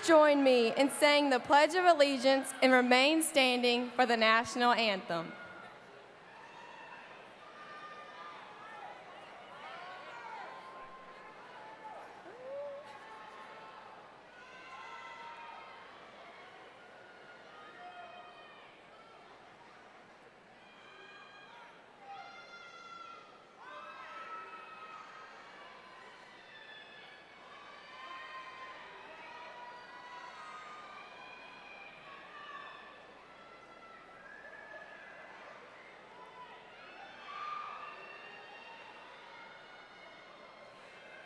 join me in saying the Pledge of Allegiance and remain standing for the national anthem.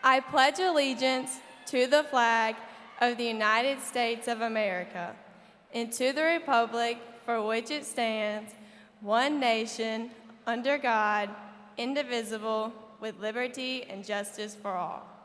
I pledge allegiance to the flag of the United States of America and to the republic for which it stands, one nation, under God, indivisible, with liberty and justice for all.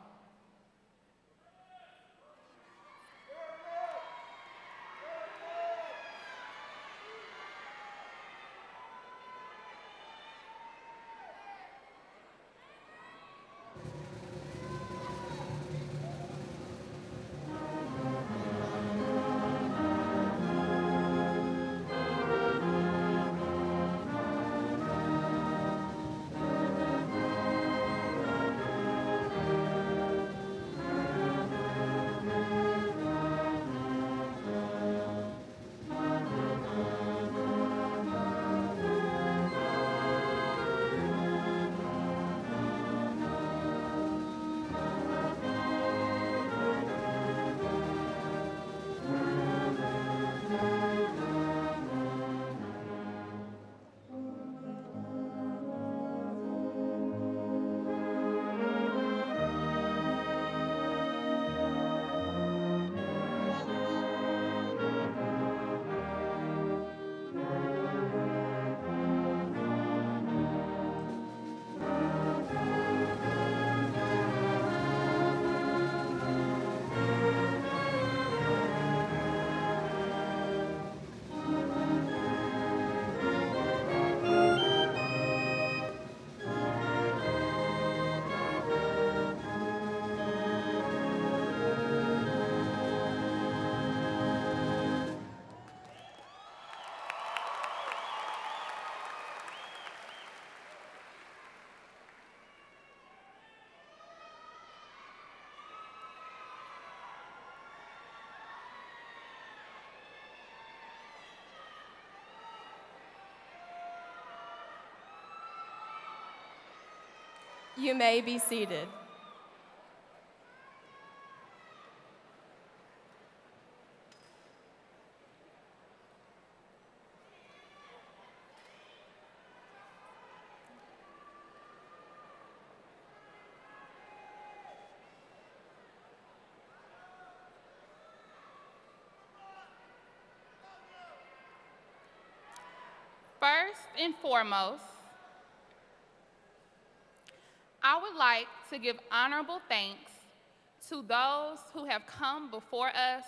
You may be seated. First and foremost, I would like to give honorable thanks to those who have come before us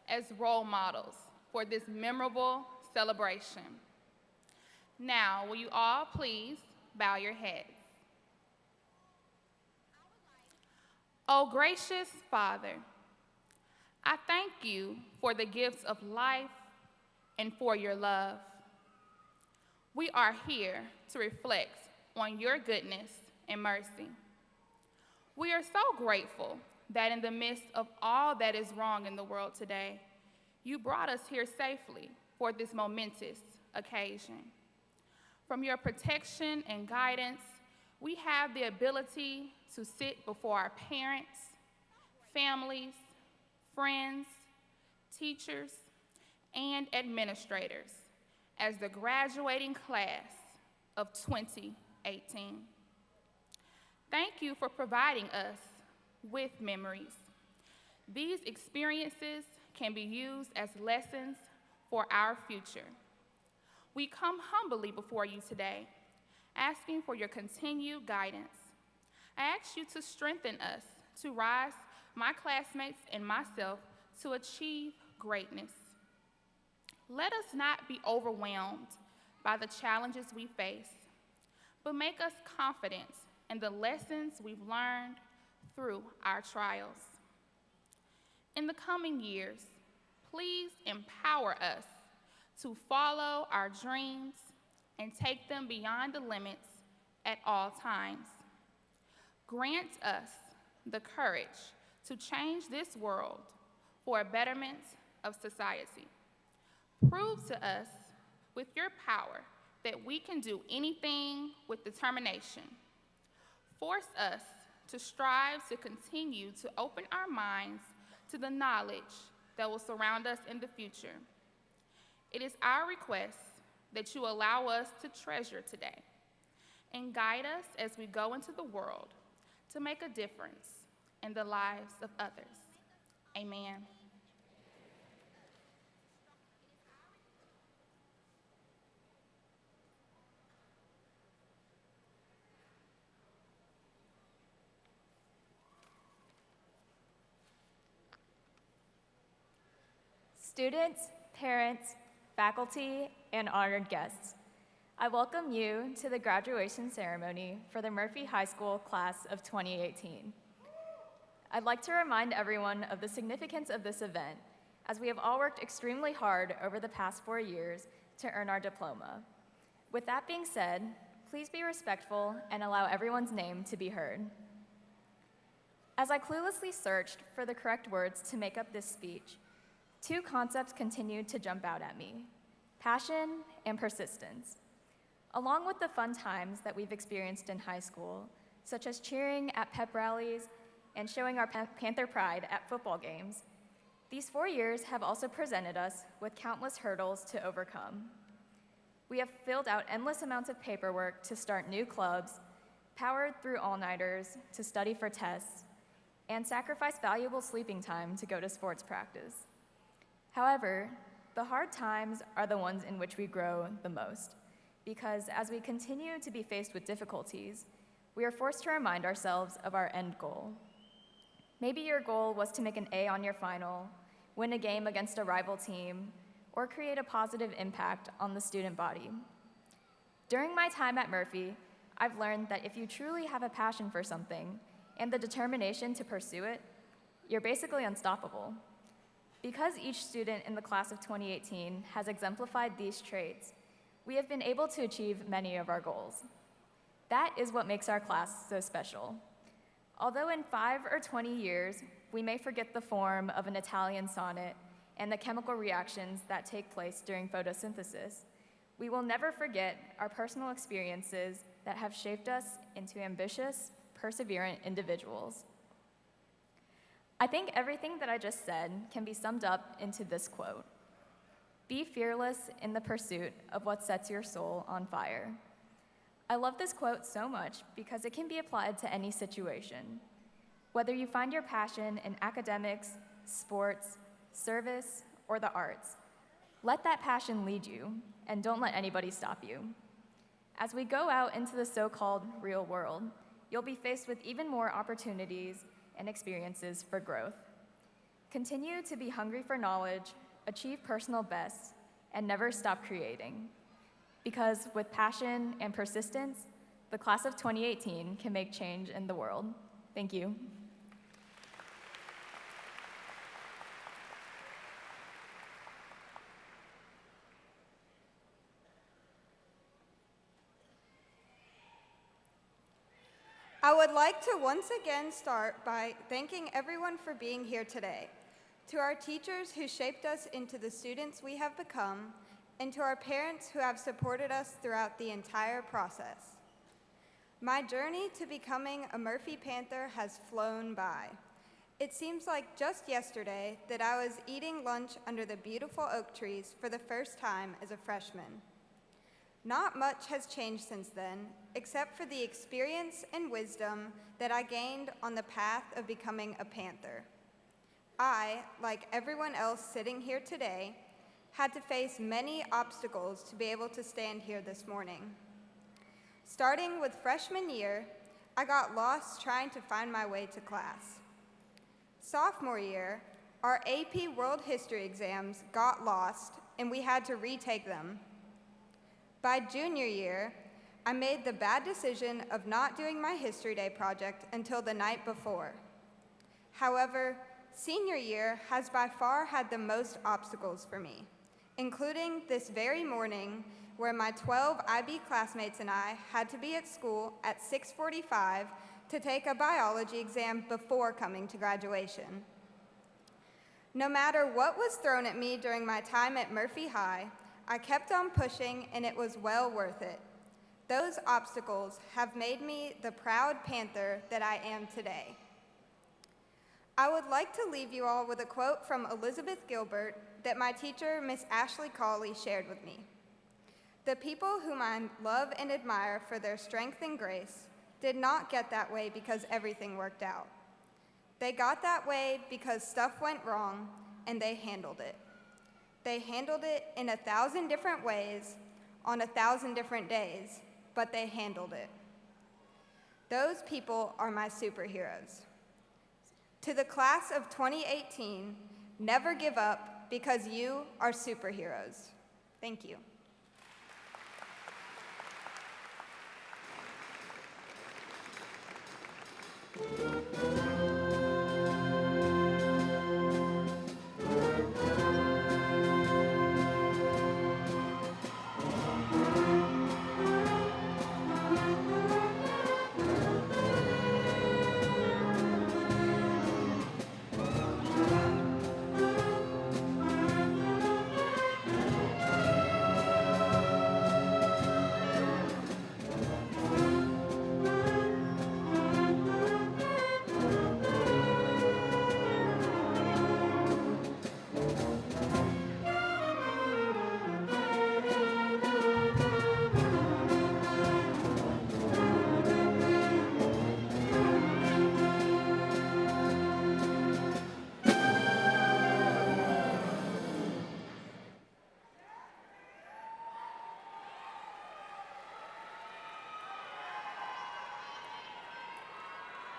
as role models for this memorable celebration. Now, will you all please bow your heads? Oh, gracious Father, I thank you for the gifts of life and for your love. We are here to reflect on your goodness and mercy. We are so grateful that in the midst of all that is wrong in the world today, you brought us here safely for this momentous occasion. From your protection and guidance, we have the ability to sit before our parents, families, friends, teachers, and administrators as the graduating class of 2018. Thank you for providing us with memories. These experiences can be used as lessons for our future. We come humbly before you today, asking for your continued guidance. I ask you to strengthen us to rise, my classmates and myself, to achieve greatness. Let us not be overwhelmed by the challenges we face, but make us confident in the lessons we've learned through our trials. In the coming years, please empower us to follow our dreams and take them beyond the limits at all times. Grant us the courage to change this world for a betterment of society. Prove to us with your power that we can do anything with determination. Force us to strive to continue to open our minds to the knowledge that will surround us in the future. It is our request that you allow us to treasure today and guide us as we go into the world to make a difference in the lives of others. Amen. Students, parents, faculty, and honored guests, I welcome you to the graduation ceremony for the Murphy High School class of 2018. I'd like to remind everyone of the significance of this event, as we have all worked extremely hard over the past 4 years to earn our diploma. With that being said, please be respectful and allow everyone's name to be heard. As I cluelessly searched for the correct words to make up this speech, two concepts continued to jump out at me: passion and persistence. Along with the fun times that we've experienced in high school, such as cheering at pep rallies and showing our Panther pride at football games, these 4 years have also presented us with countless hurdles to overcome. We have filled out endless amounts of paperwork to start new clubs, powered through all-nighters to study for tests, and sacrificed valuable sleeping time to go to sports practice. However, the hard times are the ones in which we grow the most, because as we continue to be faced with difficulties, we are forced to remind ourselves of our end goal. Maybe your goal was to make an A on your final, win a game against a rival team, or create a positive impact on the student body. During my time at Murphy, I've learned that if you truly have a passion for something and the determination to pursue it, you're basically unstoppable. Because each student in the class of 2018 has exemplified these traits, we have been able to achieve many of our goals. That is what makes our class so special. Although in 5 or 20 years, we may forget the form of an Italian sonnet and the chemical reactions that take place during photosynthesis, we will never forget our personal experiences that have shaped us into ambitious, perseverant individuals. I think everything that I just said can be summed up into this quote: "Be fearless in the pursuit of what sets your soul on fire." I love this quote so much because it can be applied to any situation. Whether you find your passion in academics, sports, service, or the arts, let that passion lead you, and don't let anybody stop you. As we go out into the so-called real world, you'll be faced with even more opportunities and experiences for growth. Continue to be hungry for knowledge, achieve personal bests, and never stop creating. Because with passion and persistence, the class of 2018 can make change in the world. Thank you. I would like to once again start by thanking everyone for being here today. To our teachers who shaped us into the students we have become, and to our parents who have supported us throughout the entire process. My journey to becoming a Murphy Panther has flown by. It seems like just yesterday that I was eating lunch under the beautiful oak trees for the first time as a freshman. Not much has changed since then, except for the experience and wisdom that I gained on the path of becoming a Panther. I, like everyone else sitting here today, had to face many obstacles to be able to stand here this morning. Starting with freshman year, I got lost trying to find my way to class. Sophomore year, our AP World History exams got lost and we had to retake them. By junior year, I made the bad decision of not doing my History Day project until the night before. However, senior year has by far had the most obstacles for me, including this very morning where my 12 IB classmates and I had to be at school at 6:45 to take a biology exam before coming to graduation. No matter what was thrown at me during my time at Murphy High, I kept on pushing and it was well worth it. Those obstacles have made me the proud Panther that I am today. I would like to leave you all with a quote from Elizabeth Gilbert that my teacher, Miss Ashley Cawley, shared with me. "The people whom I love and admire for their strength and grace did not get that way because everything worked out. They got that way because stuff went wrong and they handled it. They handled it in 1,000 different ways on 1,000 different days, but they handled it. Those people are my superheroes." To the class of 2018, never give up because you are superheroes. Thank you.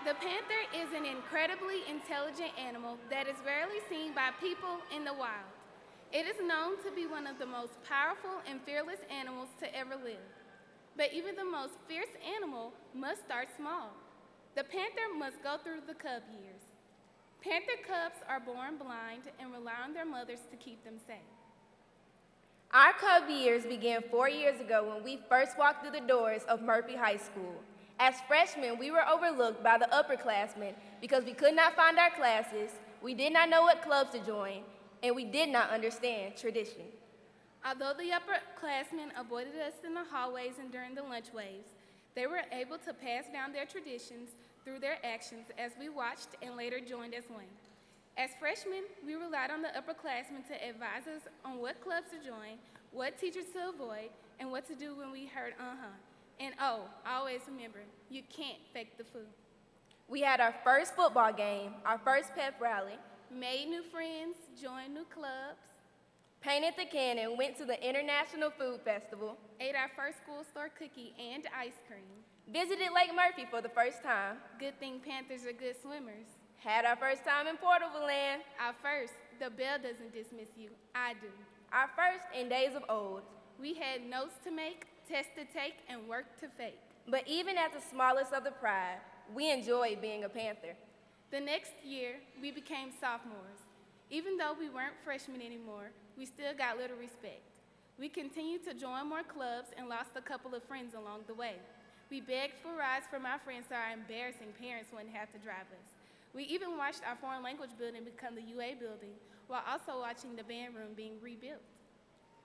The panther is an incredibly intelligent animal that is rarely seen by people in the wild. It is known to be one of the most powerful and fearless animals to ever live. But even the most fierce animal must start small. The panther must go through the cub years. Panther cubs are born blind and rely on their mothers to keep them safe. Our cub years began 4 years ago when we first walked through the doors of Murphy High School. As freshmen, we were overlooked by the upperclassmen because we could not find our classes, we did not know what clubs to join, and we did not understand tradition. Although the upperclassmen avoided us in the hallways and during the lunch waves, they were able to pass down their traditions through their actions as we watched and later joined as one. As freshmen, we relied on the upperclassmen to advise us on what clubs to join, what teachers to avoid, and what to do when we heard uh-huh. And oh, always remember, you can't fake the food. We had our first football game, our first pep rally, Made new friends, joined new clubs, painted the cannon, went to the International Food Festival, ate our first school store cookie and ice cream. visited Lake Murphy for the first time, Good thing Panthers are good swimmers. had our first time in Portable Land, Our first, the bell doesn't dismiss you, I do. our first in days of old. We had notes to make, tests to take, and work to fake. But even at the smallest of the pride, we enjoyed being a Panther. The next year, we became sophomores. Even though we weren't freshmen anymore, we still got little respect. We continued to join more clubs and lost a couple of friends along the way. We begged for rides from our friends so our embarrassing parents wouldn't have to drive us. We even watched our foreign language building become the UA building, while also watching the band room being rebuilt.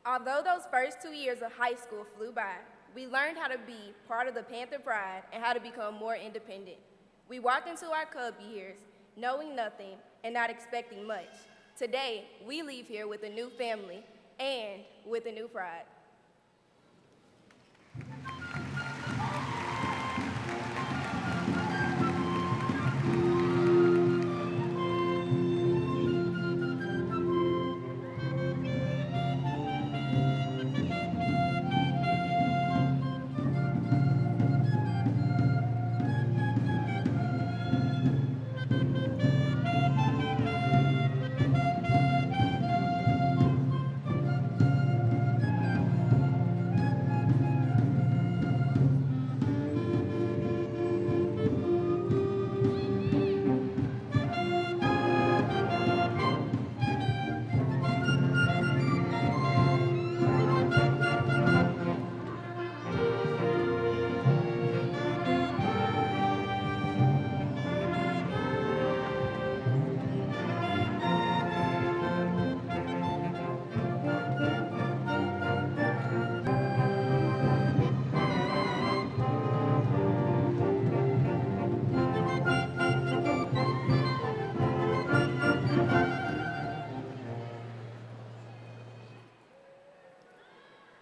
Although those first 2 years of high school flew by, we learned how to be part of the Panther pride and how to become more independent. We walked into our cub years knowing nothing and not expecting much. Today, we leave here with a new family and with a new pride.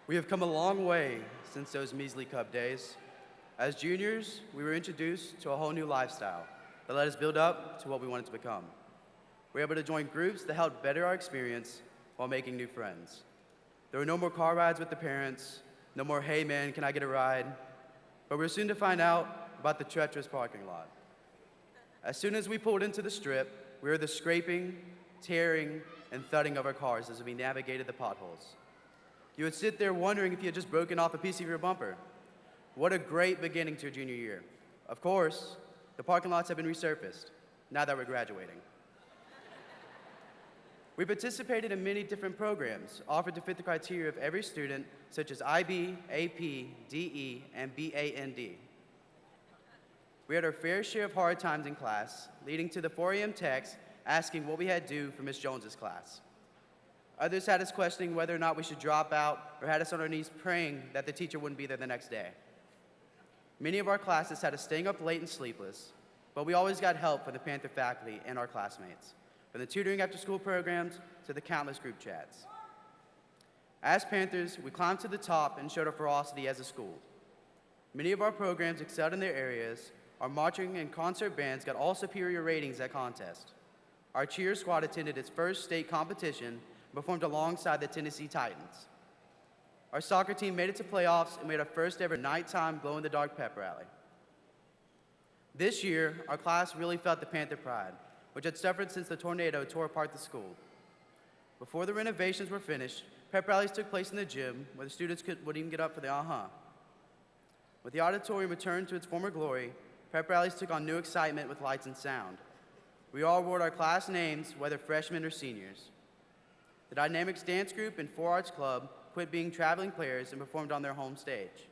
We have come a long way since those measly Cub days. As juniors, we were introduced to a whole new lifestyle that let us build up to what we wanted to become. We were able to join groups that helped better our experience while making new friends. There were no more car rides with the parents, no more, hey man, can I get a ride? But we were soon to find out about the treacherous parking lot. As soon as we pulled into the strip, we heard the scraping, tearing, and thudding of our cars as we navigated the potholes. You would sit there wondering if you had just broken off a piece of your bumper. What a great beginning to your junior year. Of course, the parking lots have been resurfaced now that we're graduating. We participated in many different programs offered to fit the criteria of every student, such as IB, AP, DE, and BAND. We had our fair share of hard times in class, leading to the 4 a.m. text asking what we had due for Miss Jones's class. Others had us questioning whether or not we should drop out, or had us on our knees praying that the teacher wouldn't be there the next day. Many of our classes had us staying up late and sleepless, but we always got help from the Panther faculty and our classmates, from the tutoring after-school programs to the countless group chats. As Panthers, we climbed to the top and showed our ferocity as a school. Many of our programs excelled in their areas. Our marching and concert bands got all superior ratings at contest. Our cheer squad attended its first state competition and performed alongside the Tennessee Titans. Our soccer team made it to playoffs and made our first ever nighttime glow-in-the-dark pep rally. This year, our class really felt the Panther pride, which had suffered since the tornado tore apart the school. Before the renovations were finished, pep rallies took place in the gym where the students wouldn't even get up for the With the auditorium returned to its former glory, pep rallies took on new excitement with lights and sound. We all wore our class names, whether freshmen or seniors. The Dynamics Dance Group and 4 Arts Club quit being traveling players and performed on their home stage.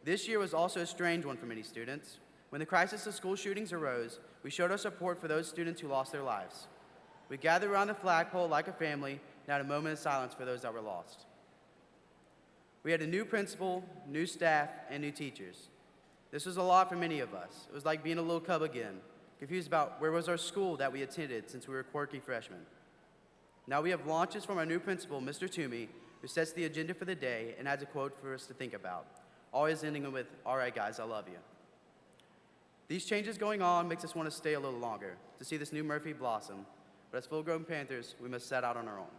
This year was also a strange one for many students. When the crisis of school shootings arose, we showed our support for those students who lost their lives. We gathered around the flagpole like a family and had a moment of silence for those that were lost. We had a new principal, new staff, and new teachers. This was a lot for many of us. It was like being a little cub again, confused about where was our school that we attended since we were quirky freshmen. Now we have launches from our new principal, Mr. Toomey, who sets the agenda for the day and adds a quote for us to think about, always ending with, "All right, guys, I love you." These changes going on makes us want to stay a little longer to see this new Murphy blossom, but as full-grown Panthers, we must set out on our own.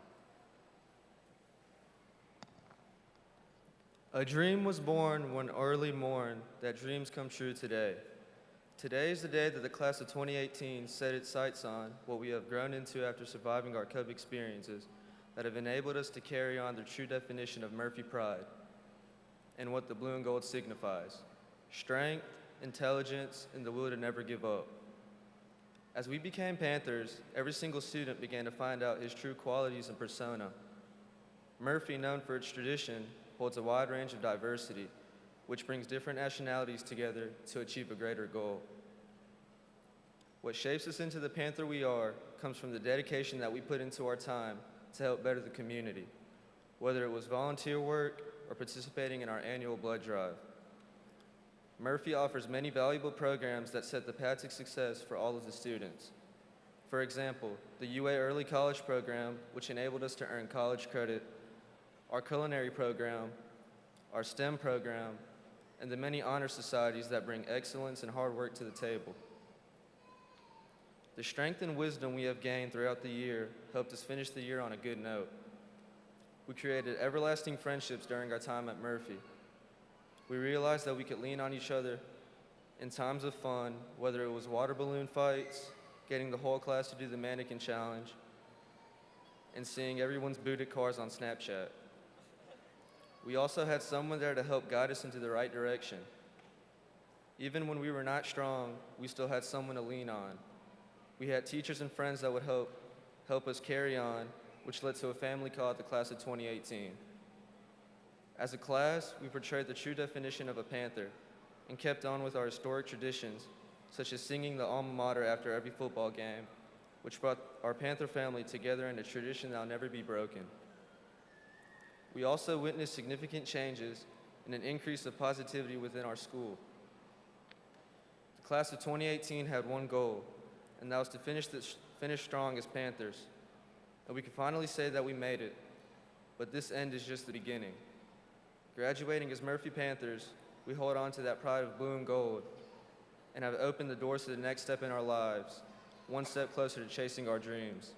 A dream was born one early morn, that dreams come true today. Today is the day that the class of 2018 set its sights on what we have grown into after surviving our Cub experiences that have enabled us to carry on the true definition of Murphy pride and what the blue and gold signifies: strength, intelligence, and the will to never give up. As we became Panthers, every single student began to find out his true qualities and persona. Murphy, known for its tradition, holds a wide range of diversity, which brings different nationalities together to achieve a greater goal. What shapes us into the Panther we are comes from the dedication that we put into our time to help better the community, whether it was volunteer work or participating in our annual blood drive. Murphy offers many valuable programs that set the path to success for all of the students. For example, the UA Early College program, which enabled us to earn college credit, our culinary program, our STEM program, and the many honor societies that bring excellence and hard work to the table. The strength and wisdom we have gained throughout the year helped us finish the year on a good note. We created everlasting friendships during our time at Murphy. We realized that we could lean on each other in times of fun, whether it was water balloon fights, getting the whole class to do the mannequin challenge, and seeing everyone's booted cars on Snapchat. We also had someone there to help guide us into the right direction. Even when we were not strong, we still had someone to lean on. We had teachers and friends that would help us carry on, which led to a family called the class of 2018. As a class, we portrayed the true definition of a Panther and kept on with our historic traditions, such as singing the alma mater after every football game, which brought our Panther family together in a tradition that will never be broken. We also witnessed significant changes and an increase of positivity within our school. The class of 2018 had one goal, and that was to finish strong as Panthers. And we can finally say that we made it. but this end is just the beginning. Graduating as Murphy Panthers, we hold on to that pride of blue and gold and have opened the doors to the next step in our lives, one step closer to chasing our dreams.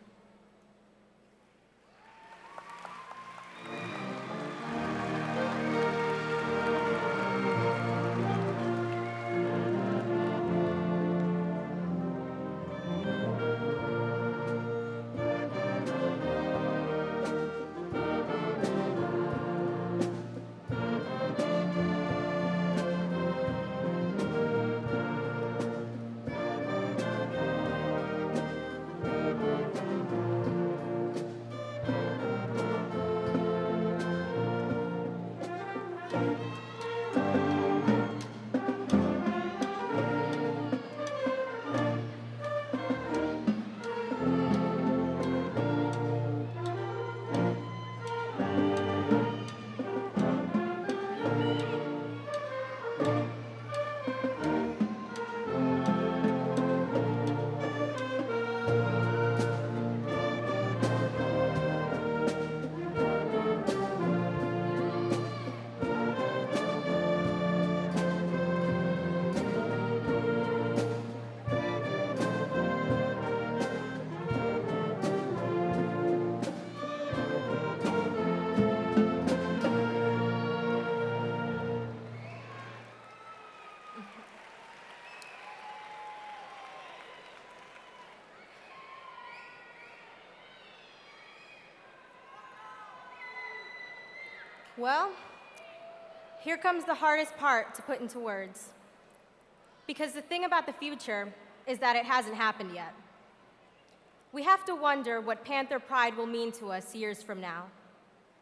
Well, here comes the hardest part to put into words. Because the thing about the future is that it hasn't happened yet. We have to wonder what Panther Pride will mean to us years from now.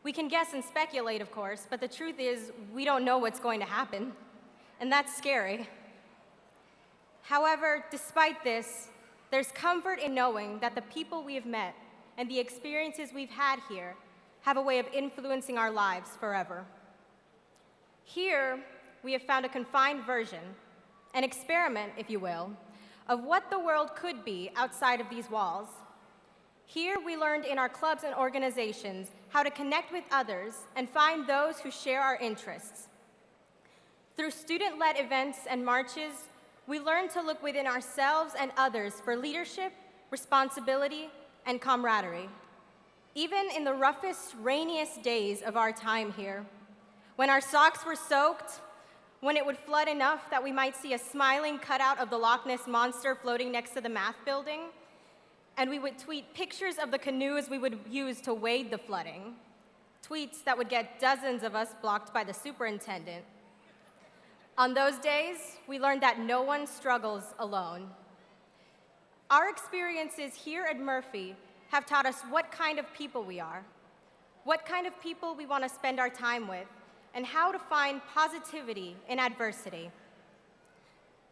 We can guess and speculate, of course, but the truth is we don't know what's going to happen, and that's scary. However, despite this, there's comfort in knowing that the people we have met and the experiences we've had here have a way of influencing our lives forever. Here, we have found a confined version, an experiment, if you will, of what the world could be outside of these walls. Here, we learned in our clubs and organizations how to connect with others and find those who share our interests. Through student-led events and marches, we learned to look within ourselves and others for leadership, responsibility, and camaraderie. Even in the roughest, rainiest days of our time here, when our socks were soaked, when it would flood enough that we might see a smiling cutout of the Loch Ness Monster floating next to the math building, and we would tweet pictures of the canoes we would use to wade the flooding, tweets that would get dozens of us blocked by the superintendent. On those days, we learned that no one struggles alone. Our experiences here at Murphy have taught us what kind of people we are, what kind of people we want to spend our time with, and how to find positivity in adversity.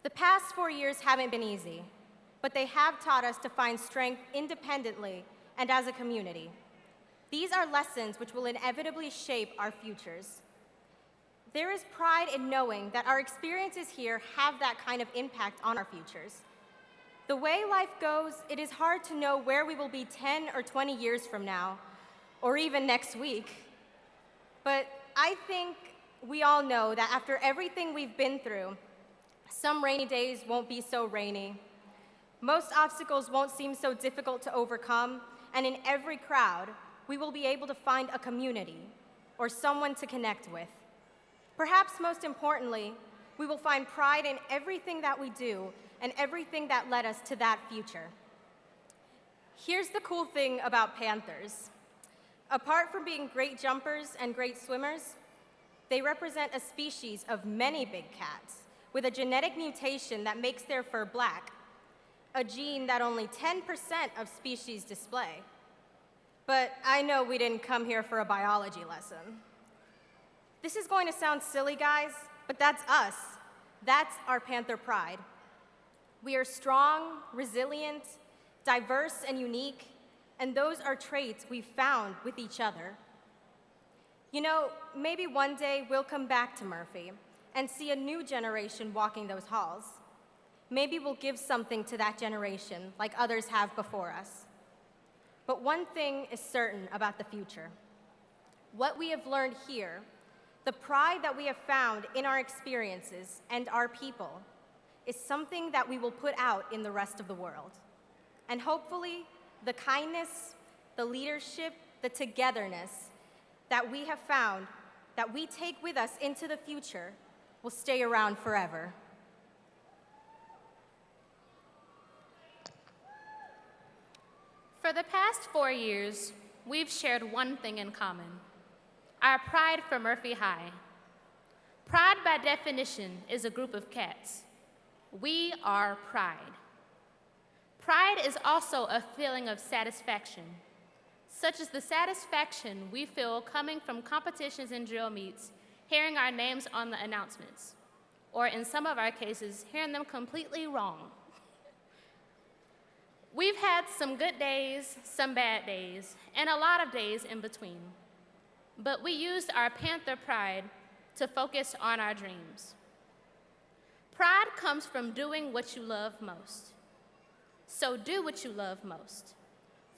The past 4 years haven't been easy, but they have taught us to find strength independently and as a community. These are lessons which will inevitably shape our futures. There is pride in knowing that our experiences here have that kind of impact on our futures. The way life goes, it is hard to know where we will be 10 or 20 years from now, or even next week. But I think we all know that after everything we've been through, some rainy days won't be so rainy. Most obstacles won't seem so difficult to overcome, and in every crowd, we will be able to find a community or someone to connect with. Perhaps most importantly, we will find pride in everything that we do and everything that led us to that future. Here's the cool thing about Panthers. Apart from being great jumpers and great swimmers, they represent a species of many big cats with a genetic mutation that makes their fur black, a gene that only 10% of species display. But I know we didn't come here for a biology lesson. This is going to sound silly, guys, but that's us. That's our Panther pride. We are strong, resilient, diverse, and unique, and those are traits we've found with each other. You know, maybe one day we'll come back to Murphy and see a new generation walking those halls. Maybe we'll give something to that generation like others have before us. But one thing is certain about the future. what we have learned here, the pride that we have found in our experiences and our people, is something that we will put out in the rest of the world. And hopefully, the kindness, the leadership, the togetherness that we have found, that we take with us into the future, will stay around forever. For the past 4 years, we've shared one thing in common: our pride for Murphy High. Pride, by definition, is a group of cats. We are pride. Pride is also a feeling of satisfaction, such as the satisfaction we feel coming from competitions and drill meets, hearing our names on the announcements, or in some of our cases, hearing them completely wrong. We've had some good days, some bad days, and a lot of days in between. But we used our Panther pride to focus on our dreams. Pride comes from doing what you love most. So do what you love most.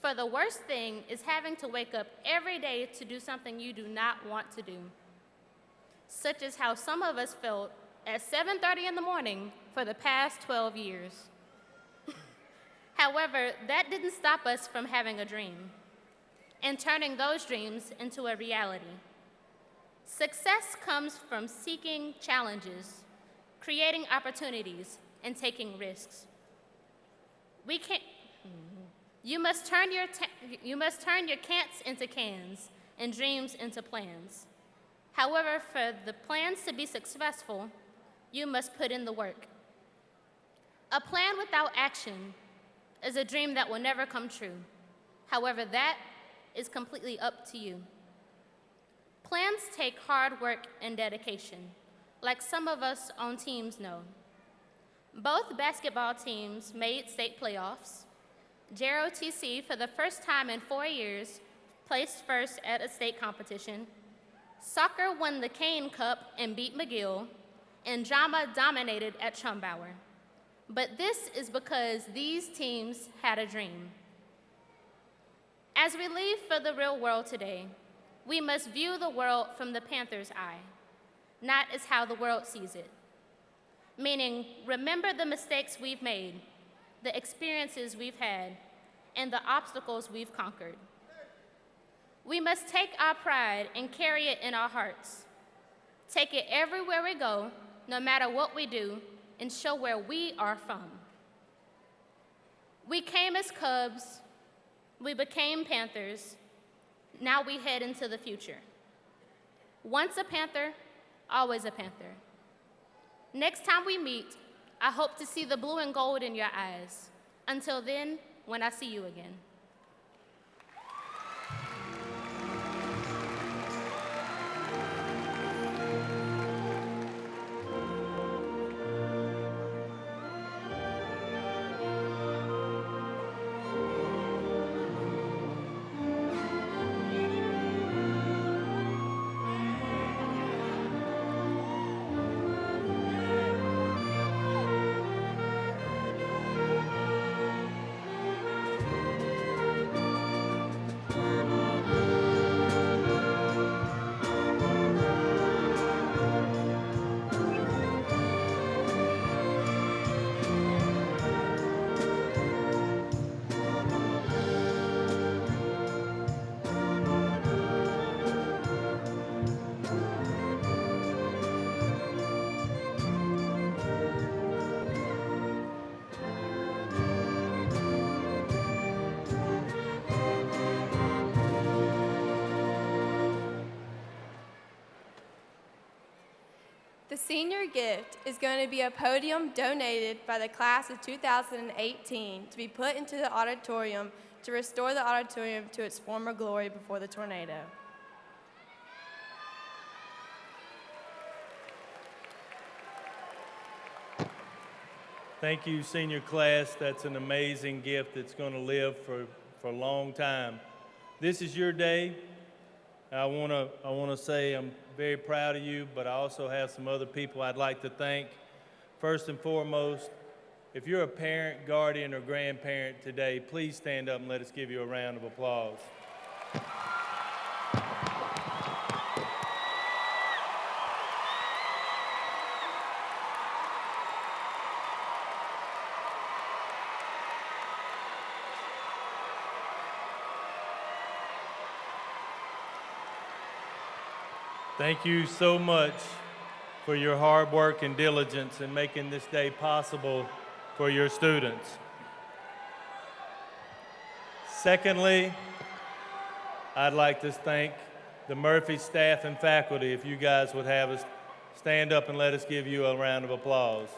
For the worst thing is having to wake up every day to do something you do not want to do, such as how some of us felt at 7:30 in the morning for the past 12 years. However, that didn't stop us from having a dream and turning those dreams into a reality. Success comes from seeking challenges, creating opportunities, and taking risks. You must turn your can'ts into cans and dreams into plans. However, for the plans to be successful, you must put in the work. A plan without action is a dream that will never come true. However, that is completely up to you. Plans take hard work and dedication, like some of us on teams know. Both basketball teams made state playoffs. JROTC, for the first time in 4 years, placed first at a state competition. Soccer won the Kane Cup and beat McGill, and drama dominated at Trumbauer. But this is because these teams had a dream. As we leave for the real world today, we must view the world from the Panther's eye, not as how the world sees it. Meaning, remember the mistakes we've made, the experiences we've had, and the obstacles we've conquered. We must take our pride and carry it in our hearts. Take it everywhere we go, no matter what we do, and show where we are from. We came as Cubs, we became Panthers, now we head into the future. Once a Panther, always a Panther. Next time we meet, I hope to see the blue and gold in your eyes. Until then, when I see you again. The senior gift is going to be a podium donated by the class of 2018 to be put into the auditorium to restore the auditorium to its former glory before the tornado. Thank you, senior class. That's an amazing gift that's going to live for a long time. This is your day. I want to say I'm very proud of you, but I also have some other people I'd like to thank. First and foremost, if you're a parent, guardian, or grandparent today, please stand up and let us give you a round of applause. Thank you so much for your hard work and diligence in making this day possible for your students. Secondly, I'd like to thank the Murphy staff and faculty. If you guys would have us stand up and let us give you a round of applause.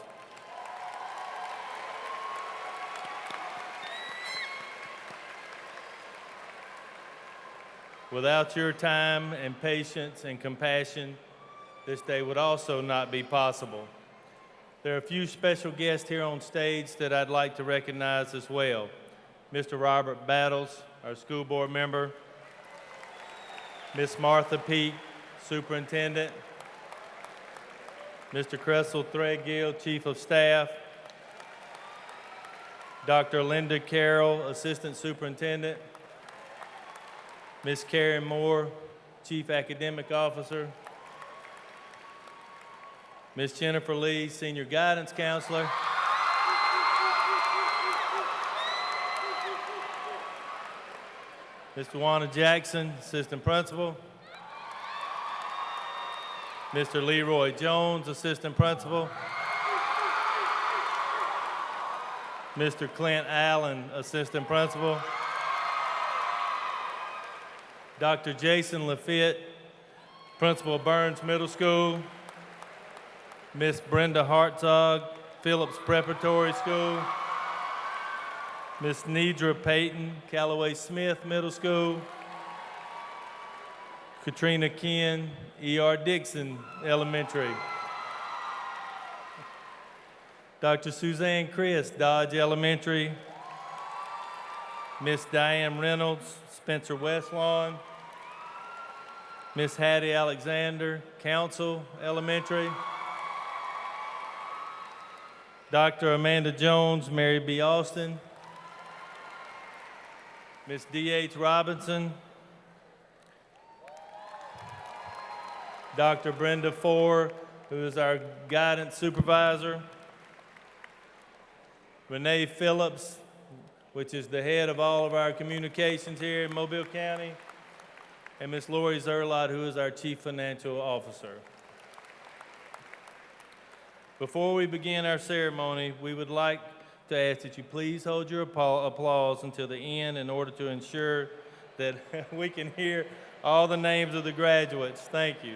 Without your time and patience and compassion, this day would also not be possible. There are a few special guests here on stage that I'd like to recognize as well. Mr. Robert Battles, our school board member. Miss Martha Peak, superintendent. Mr. Cressel Threadgill, chief of staff. Dr. Linda Carroll, assistant superintendent. Ms. Karen Moore, Chief Academic Officer. Ms. Jennifer Lee, Senior Guidance Counselor. Ms. Tawana Jackson, Assistant Principal. Mr. Leroy Jones, Assistant Principal. Mr. Clint Allen, Assistant Principal. Dr. Jason Lafitte, Principal of Burns Middle School. Miss Brenda Hartzog, Phillips Preparatory School. Miss Nidra Payton, Callaway Smith Middle School. Katrina Ken, E.R. Dixon Elementary. Dr. Suzanne Chris, Dodge Elementary. Miss Diane Reynolds, Spencer West Lawn. Miss Hattie Alexander, Council Elementary. Dr. Amanda Jones, Mary B. Austin. Miss D.H. Robinson. Dr. Brenda Ford, who is our guidance supervisor. Renee Phillips, which is the head of all of our communications here in Mobile County. And Miss Lori Zerlot, who is our Chief Financial Officer. Before we begin our ceremony, we would like to ask that you please hold your applause until the end in order to ensure that we can hear all the names of the graduates. Thank you.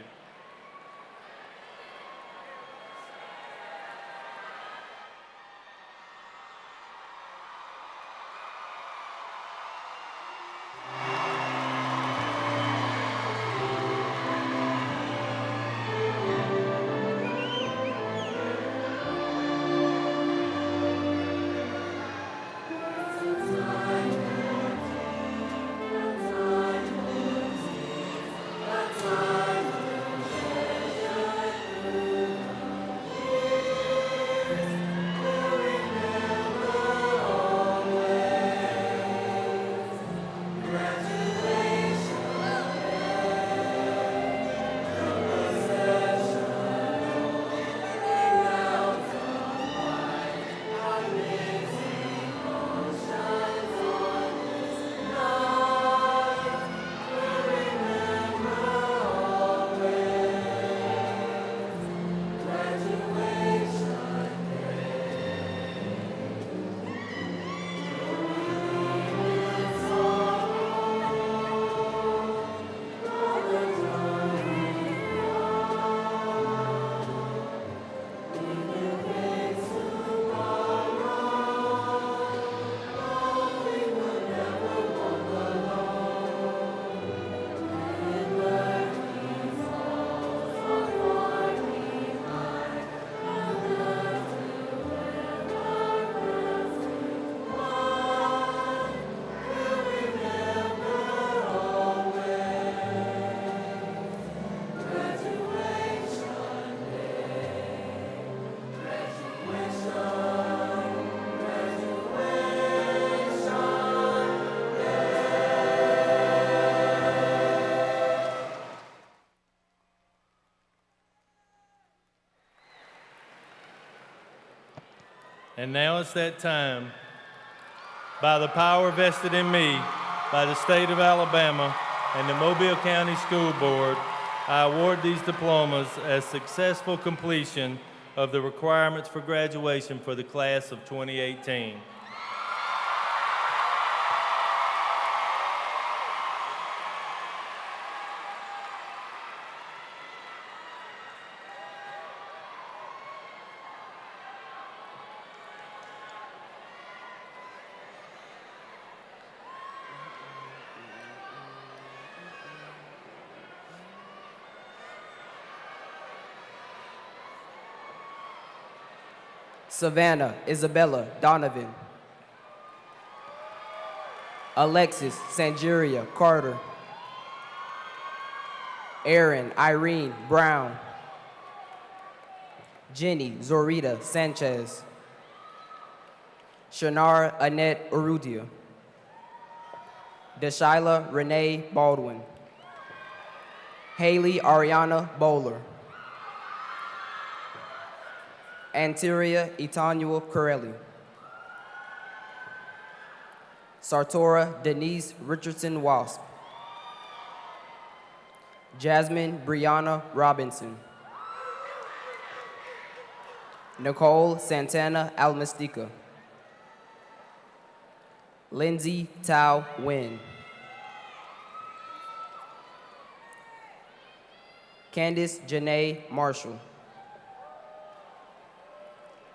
And now it's that time. By the power vested in me by the state of Alabama and the Mobile County School Board, I award these diplomas as successful completion of the requirements for graduation for the class of 2018. Savannah Isabella Donovan. Alexis Sangeria Carter. Erin Irene Brown. Jenny Zorita Sanchez. Shanara Annette Urudia. Deshaila Renee Baldwin. Haley Ariana Bowler. Anteria Etanua Corelli. Sartora Denise Richardson Wasp. Jasmine Brianna Robinson. Nicole Santana Almastica. Lindsay Tao Nguyen. Candice Janae Marshall.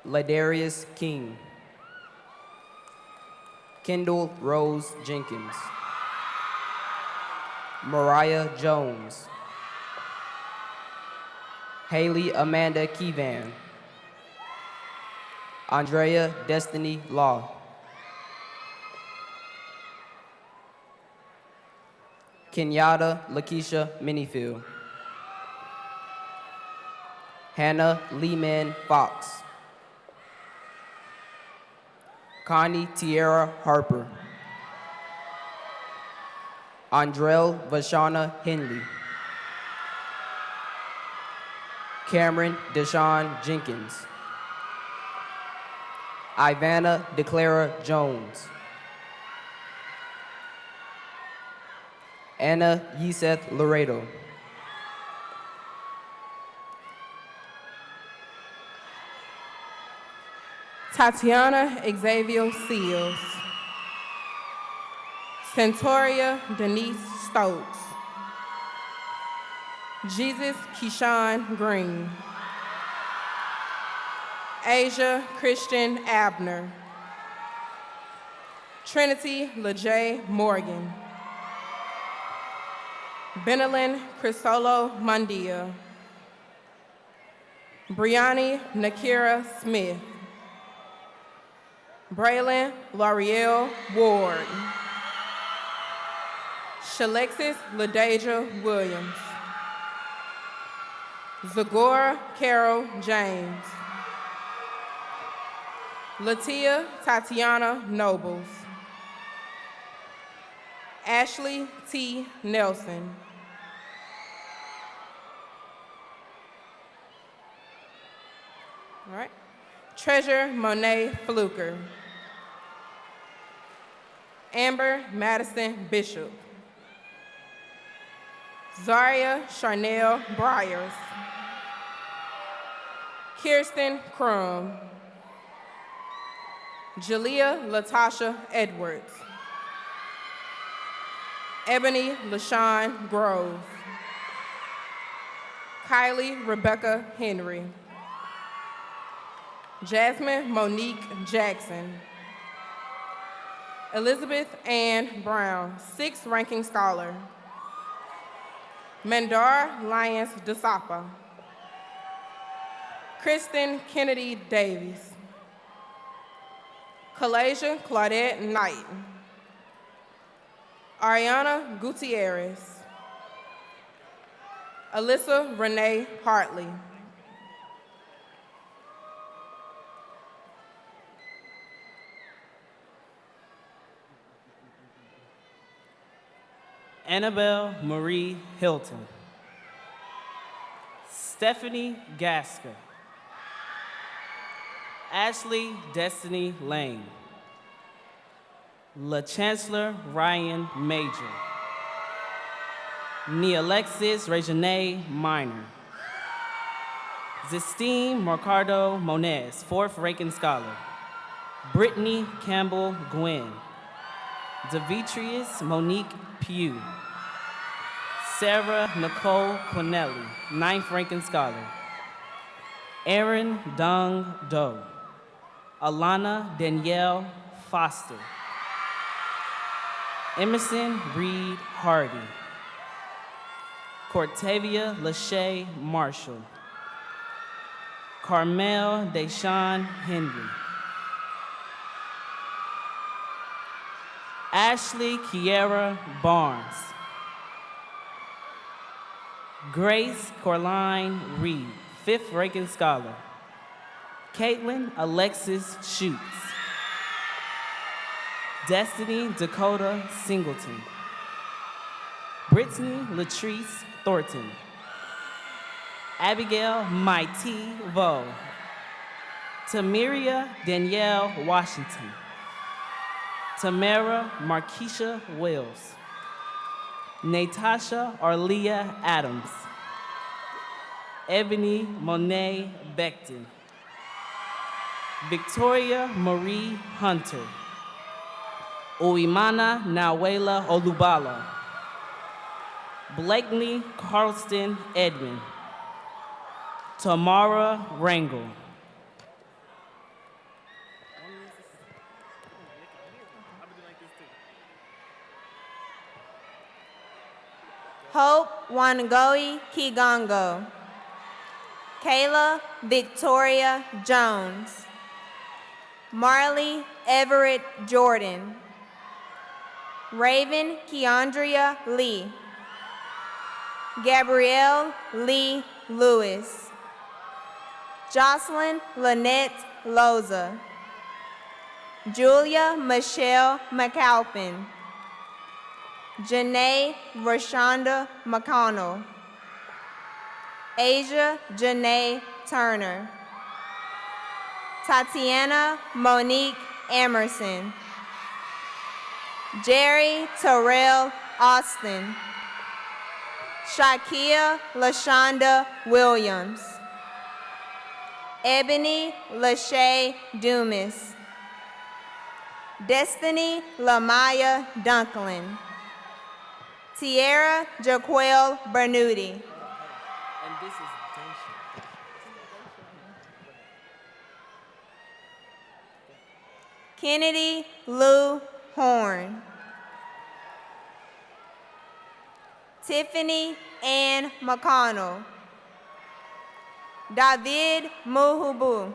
Ladarius King. Kendall Rose Jenkins. Mariah Jones. Haley Amanda Keevan. Andrea Destiny Law. Kenyatta Lakeisha Minifield. Hannah Lehman Fox. Connie Tierra Harper. Andrell Vashana Henley. Cameron Deshawn Jenkins. Ivana DeClara Jones. Anna Yiseth Laredo. Tatiana Xavier Seals. Centauria Denise Stokes. Jesus Keyshawn Green. Asia Christian Abner. Trinity LaJay Morgan. Benelin Crisolo Mundia. Brianni Nakira Smith. Braylon L'Oreal Ward. Shalexis LaDeja Williams. Zagora Carol James. Latia Tatiana Nobles. Ashley T. Nelson. All right. Treasure Monet Fluker. Amber Madison Bishop. Zaria Charnel Briers. Kirsten Crum. Jalea Latasha Edwards. Ebony LaShawn Grove. Kylie Rebecca Henry. Jasmine Monique Jackson. Elizabeth Ann Brown, 6th ranking scholar. Mandar Lyons DeSapa. Kristen Kennedy Davies. Kalasia Claudette Knight. Ariana Gutierrez. Alyssa Renee Hartley. Annabelle Marie Hilton. Stephanie Gasker. Ashley Destiny Lane. LaChancellor Ryan Major. Nealexis Regine Minor. Zistine Mercado Monez, 4th Ranking Scholar. Brittany Campbell Gwynn. Demetrius Monique Pugh. Sarah Nicole Quinelli, 9th Ranking Scholar. Erin Dong Do. Alana Danielle Foster. Emerson Reed Hardy. Cortavia Lachey Marshall. Carmel Deshawn Henry. Ashley Kiera Barnes. Grace Corline Reed, 5th Ranking Scholar. Caitlin Alexis Schutz. Destiny Dakota Singleton. Brittany Latrice Thornton. Abigail Mighty Vo. Tamiria Danielle Washington. Tamara Markeisha Wells. Natasha Arlia Adams. Ebony Monet Becton. Victoria Marie Hunter. Uimana Nawela Olubala. Blakely Carlston Edwin. Tamara Rangel. Hope Wangoi Kigongo. Kayla Victoria Jones. Marley Everett Jordan. Raven Keandria Lee. Gabrielle Lee Lewis. Jocelyn Lynette Loza. Julia Michelle McAlpin. Janae Rashonda McConnell. Asia Janae Turner. Tatiana Monique Emerson. Jerry Terrell Austin. Shakia LaShonda Williams. Ebony Lachey Dumas. Destiny Lamaya Dunklin. Tierra Jaquel Bernuti. And this is Daisha. Kennedy Lou Horn. Tiffany Ann McConnell. David Muhubu.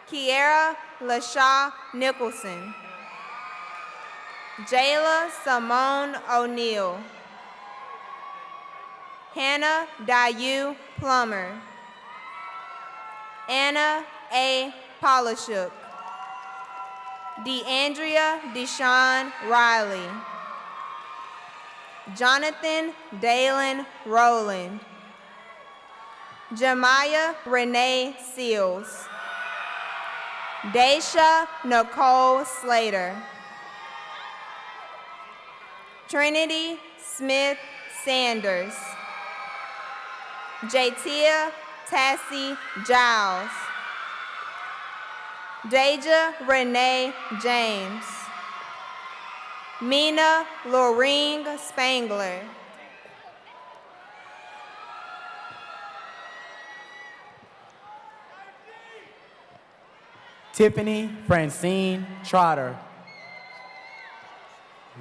Kiera LaShaw Nicholson. Jayla Simone O'Neill. Hannah Dayu Plummer. Anna A. Polishuk. DeAndrea Deshawn Riley. Jonathan Dalen Rowland. Jemiah Renee Seals. Daisha Nicole Slater. Trinity Smith Sanders. Jatia Tassie Giles. Deja Renee James. Mina Loreen Spangler. Tiffany Francine Trotter.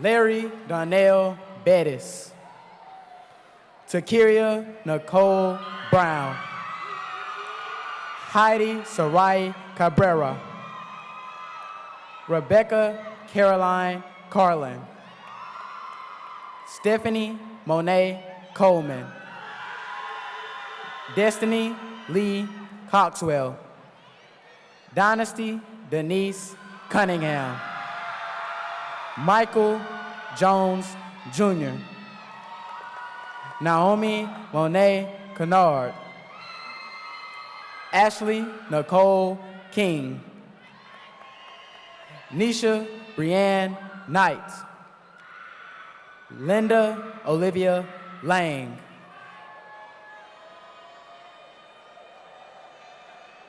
Larry Donnell Bettis. Takiria Nicole Brown. Heidi Sarai Cabrera. Rebecca Caroline Carlin. Stephanie Monet Coleman. Destiny Lee Coxwell. Dynasty Denise Cunningham. Michael Jones Jr. Naomi Monet Kennard. Ashley Nicole King. Nisha Brianne Knight. Linda Olivia Lang.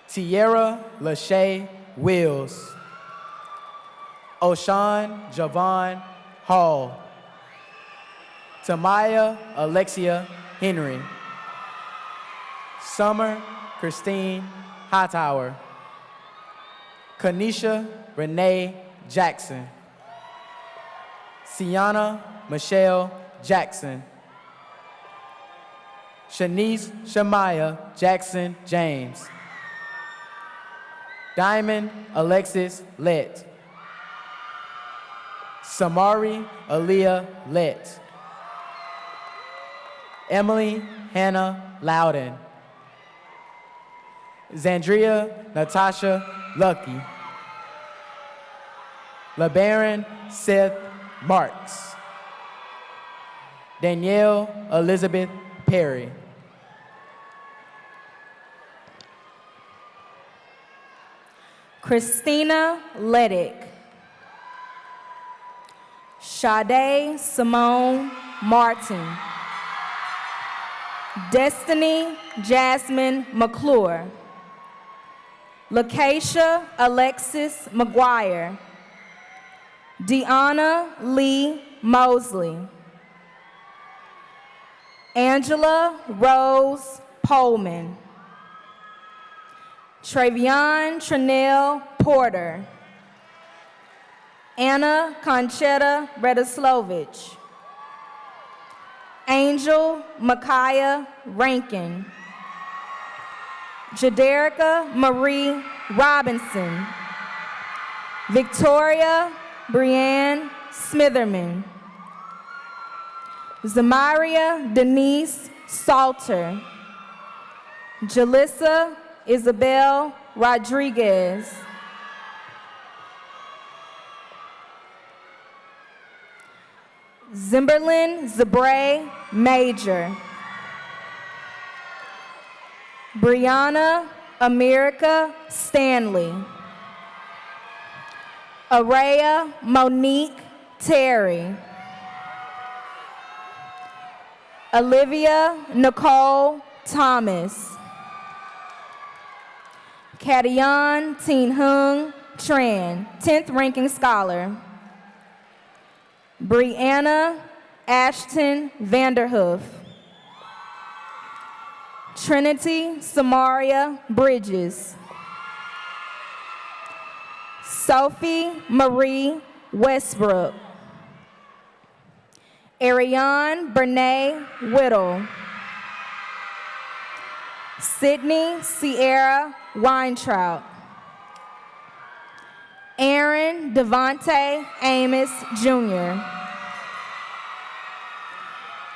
Tierra Lachey Wills. Oshan Javon Hall. Tamaya Alexia Henry. Summer Christine Hightower. Kanisha Renee Jackson. Sienna Michelle Jackson. Shanice Shamaya Jackson James. Diamond Alexis Lett. Samari Aaliyah Lett. Emily Hannah Loudon. Zandria Natasha Lucky. LeBaron Seth Marks. Danielle Elizabeth Perry. Christina Ledick. Sade Simone Martin. Destiny Jasmine McClure. Lakeisha Alexis McGuire. Deanna Lee Mosley. Angela Rose Pullman. Travion Tranell Porter. Anna Conchetta Redislovich. Angel Micaiah Rankin. Jaderica Marie Robinson. Victoria Brianne Smitherman. Zamaria Denise Salter. Jalissa Isabel Rodriguez. Zimberlin Zabray Major. Brianna America Stanley. Araya Monique Terry. Olivia Nicole Thomas. Kadian Teen Hung Tran, 10th ranking scholar. Brianna Ashton Vanderhoof. Trinity Samaria Bridges. Sophie Marie Westbrook. Ariane Bernay Whittle. Sydney Sierra Weintraut. Aaron Devontae Amos Jr.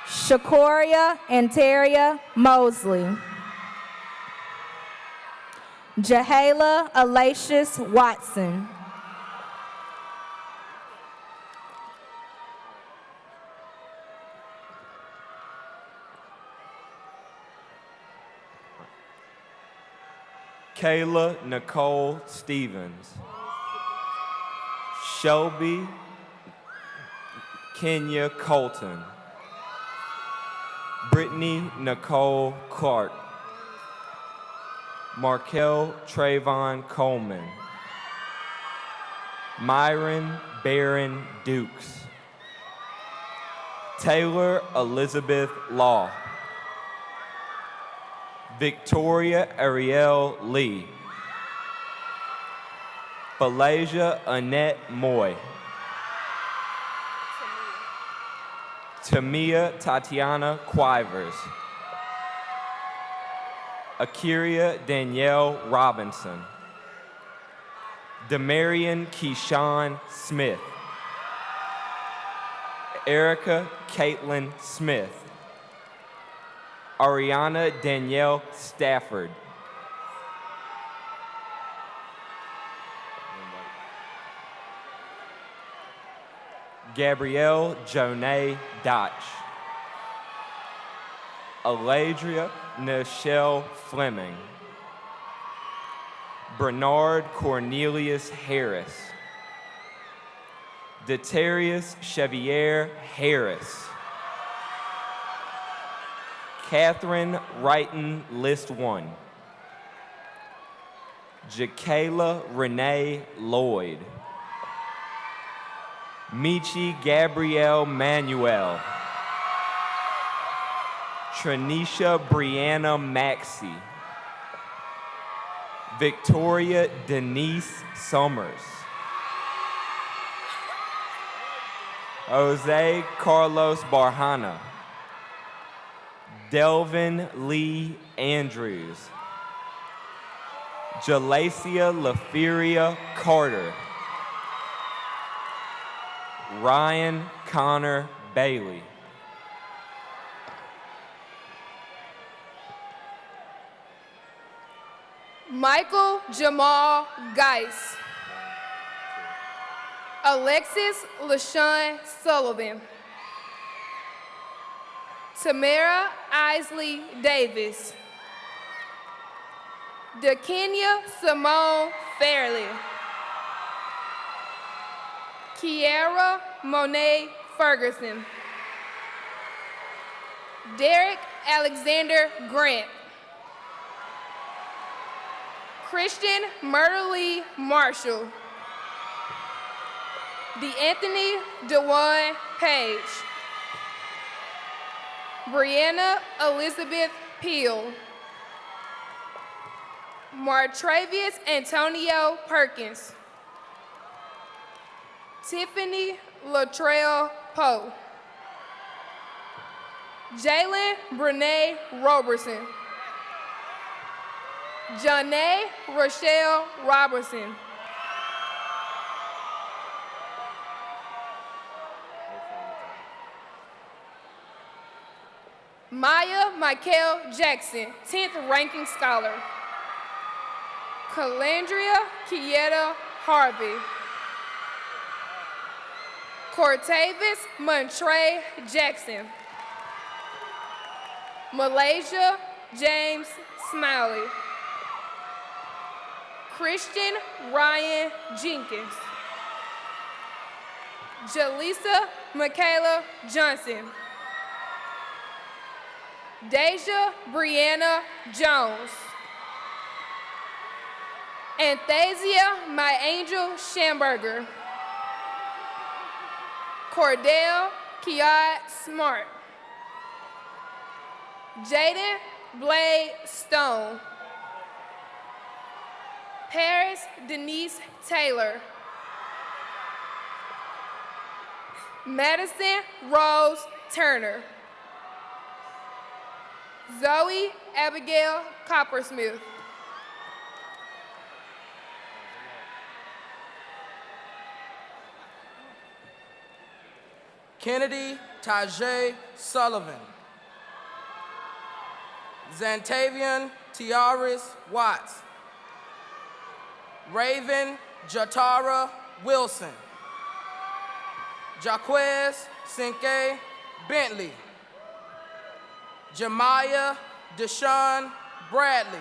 Shakoria Antaria Mosley. Jahala Alatius Watson. Kayla Nicole Stevens. Shelby Kenya Colton. Brittany Nicole Clark. Markel Trayvon Coleman. Myron Barron Dukes. Taylor Elizabeth Law. Victoria Ariel Lee. Falasia Annette Moy. Tamia Tatiana Quivers. Akiria Danielle Robinson. Demarion Keyshawn Smith. Erica Caitlin Smith. Ariana Danielle Stafford. Gabrielle Jonay Dotch. Aladria Nichelle Fleming. Bernard Cornelius Harris. Detarius Chevier Harris. Catherine Wrighton, List 1. Jakayla Renee Lloyd. Michi Gabrielle Manuel. Tranisha Brianna Maxey. Victoria Denise Summers. Jose Carlos Barjana. Delvin Lee Andrews. Jalacia Laferia Carter. Ryan Connor Bailey. Michael Jamal Geis. Alexis LaShawn Sullivan. Tamara Isley Davis. DeKenya Simone Fairley. Kiara Monet Ferguson. Derek Alexander Grant. Christian Myrtle Marshall. DeAnthony DeWan Page. Brianna Elizabeth Peel. Martravius Antonio Perkins. Tiffany Latrell Poe. Jalen Brene Robertson. Janae Rochelle Robertson. Maya Michael Jackson, 10th ranking scholar. Calandria Kieta Harvey. Cortavis Montre Jackson. Malaysia James Smiley. Christian Ryan Jenkins. Jaleesa Michaela Johnson. Deja Brianna Jones. Anthasia My Angel Schamberger. Cordell Kiat Smart. Jaden Blade Stone. Paris Denise Taylor. Madison Rose Turner. Zoe Abigail Coppersmith. Kennedy Tajay Sullivan. Zantavian Tiaris Watts. Raven Jatara Wilson. Jaquez Sinke Bentley. Jemiah Deshaun Bradley.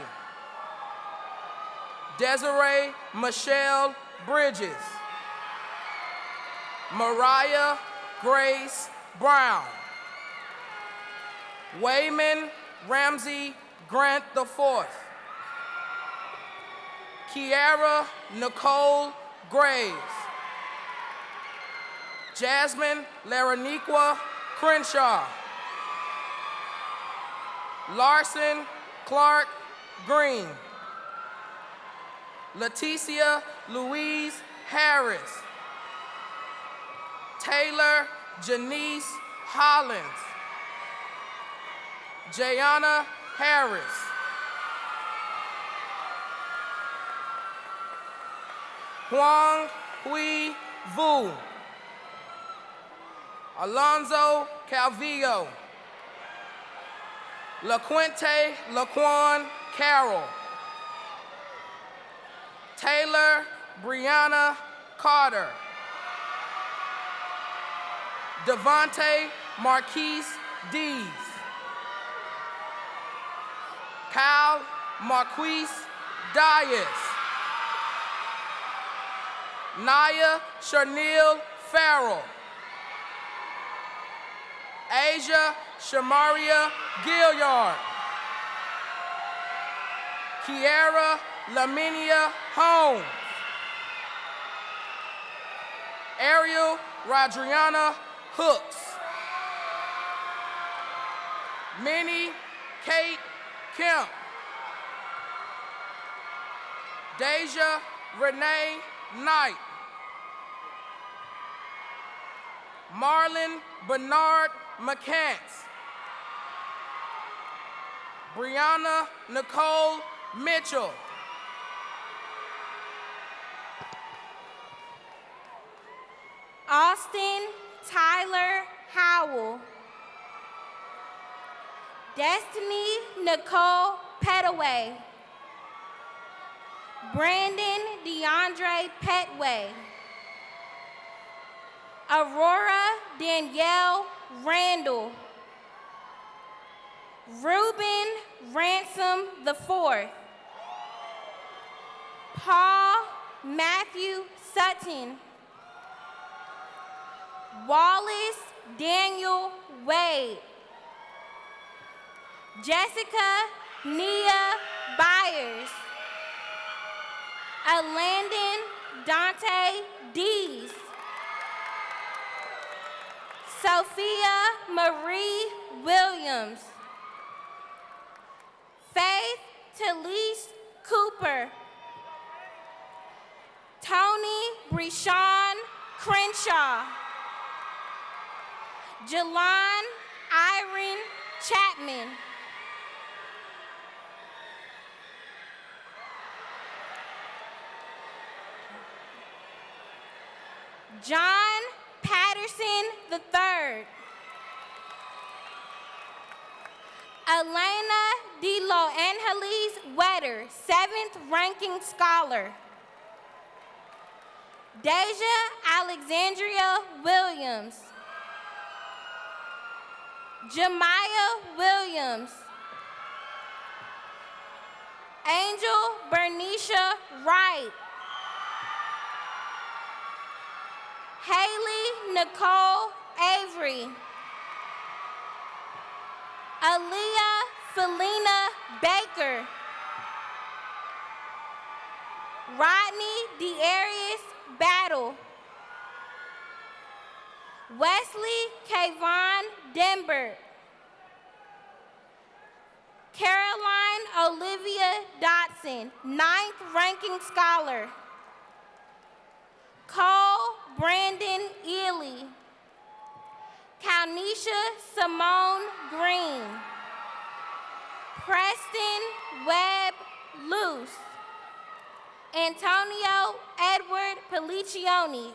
Desiree Michelle Bridges. Mariah Grace Brown. Wayman Ramsey Grant IV. Kiara Nicole Graves. Jasmine Laraniqua Crenshaw. Larson Clark Green. Leticia Louise Harris. Taylor Janice Hollins. Jayana Harris. Huang Hui Vu. Alonzo Calvillo. LaQuinte Laquan Carroll. Taylor Brianna Carter. Devontae Marquise Dees. Kyle Marquise Dias. Naya Charnil Farrell. Asia Shamaria Gilliard. Kiara Laminia Holmes. Ariel Rodriana Hooks. Minnie Kate Kemp. Deja Renee Knight. Marlon Bernard McCants. Brianna Nicole Mitchell. Austin Tyler Howell. Destiny Nicole Petaway. Brandon DeAndre Petway. Aurora Danielle Randall. Reuben Ransom IV. Paul Matthew Sutton. Wallace Daniel Wade. Jessica Nia Byers. Alandon Dante Dees. Sophia Marie Williams. Faith Talise Cooper. Tony Breshawn Crenshaw. Jelon Irene Chapman. John Patterson III. Elena De Lo Angeles Wetter, 7th ranking scholar. Deja Alexandria Williams. Jemiah Williams. Angel Bernicia Wright. Haley Nicole Avery. Aaliyah Felina Baker. Rodney Dearius Battle. Wesley Kayvon Denber. Caroline Olivia Dotson, 9th ranking scholar. Cole Brandon Ely. Kaunisha Simone Green. Preston Webb Luce. Antonio Edward Pelliccioni.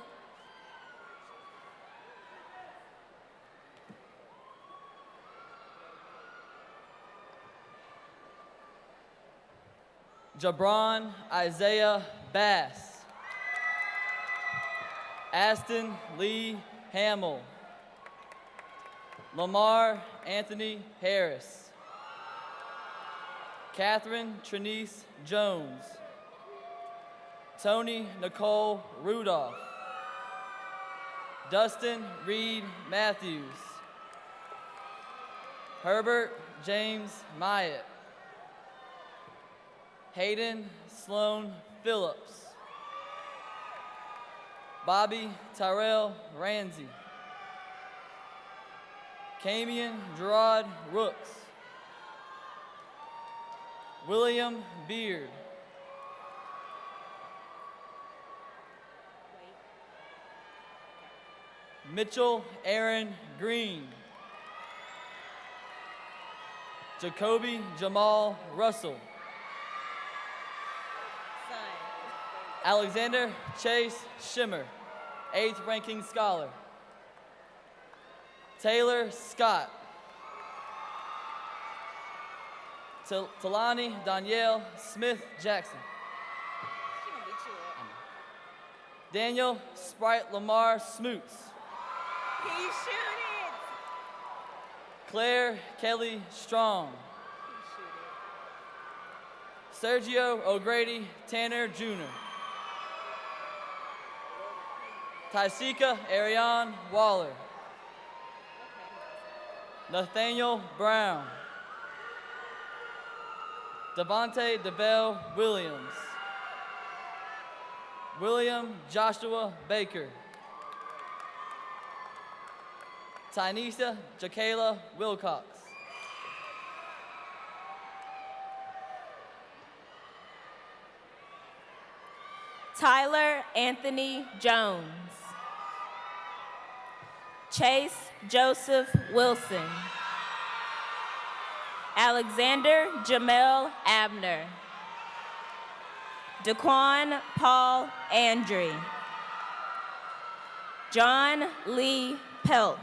Jabron Isaiah Bass. Aston Lee Hamill. Lamar Anthony Harris. Catherine Trinice Jones. Tony Nicole Rudolph. Dustin Reed Matthews. Herbert James Myatt. Hayden Sloan Phillips. Bobby Tyrell Ramsey. Camion Gerard Rooks. William Beard. Mitchell Aaron Green. Jacoby Jamal Russell. Alexander Chase Shimmer, 8th ranking scholar. Taylor Scott. Talani Danielle Smith Jackson. Daniel Sprite Lamar Smoots. He shoot it. Claire Kelly Strong. Sergio O'Grady Tanner Jr. Tyseeka Ariane Waller. Nathaniel Brown. Devontae DeVell Williams. William Joshua Baker. Tynesha Jakayla Wilcox. Tyler Anthony Jones. Chase Joseph Wilson. Alexander Jamel Abner. Daquan Paul Andre. John Lee Pelt.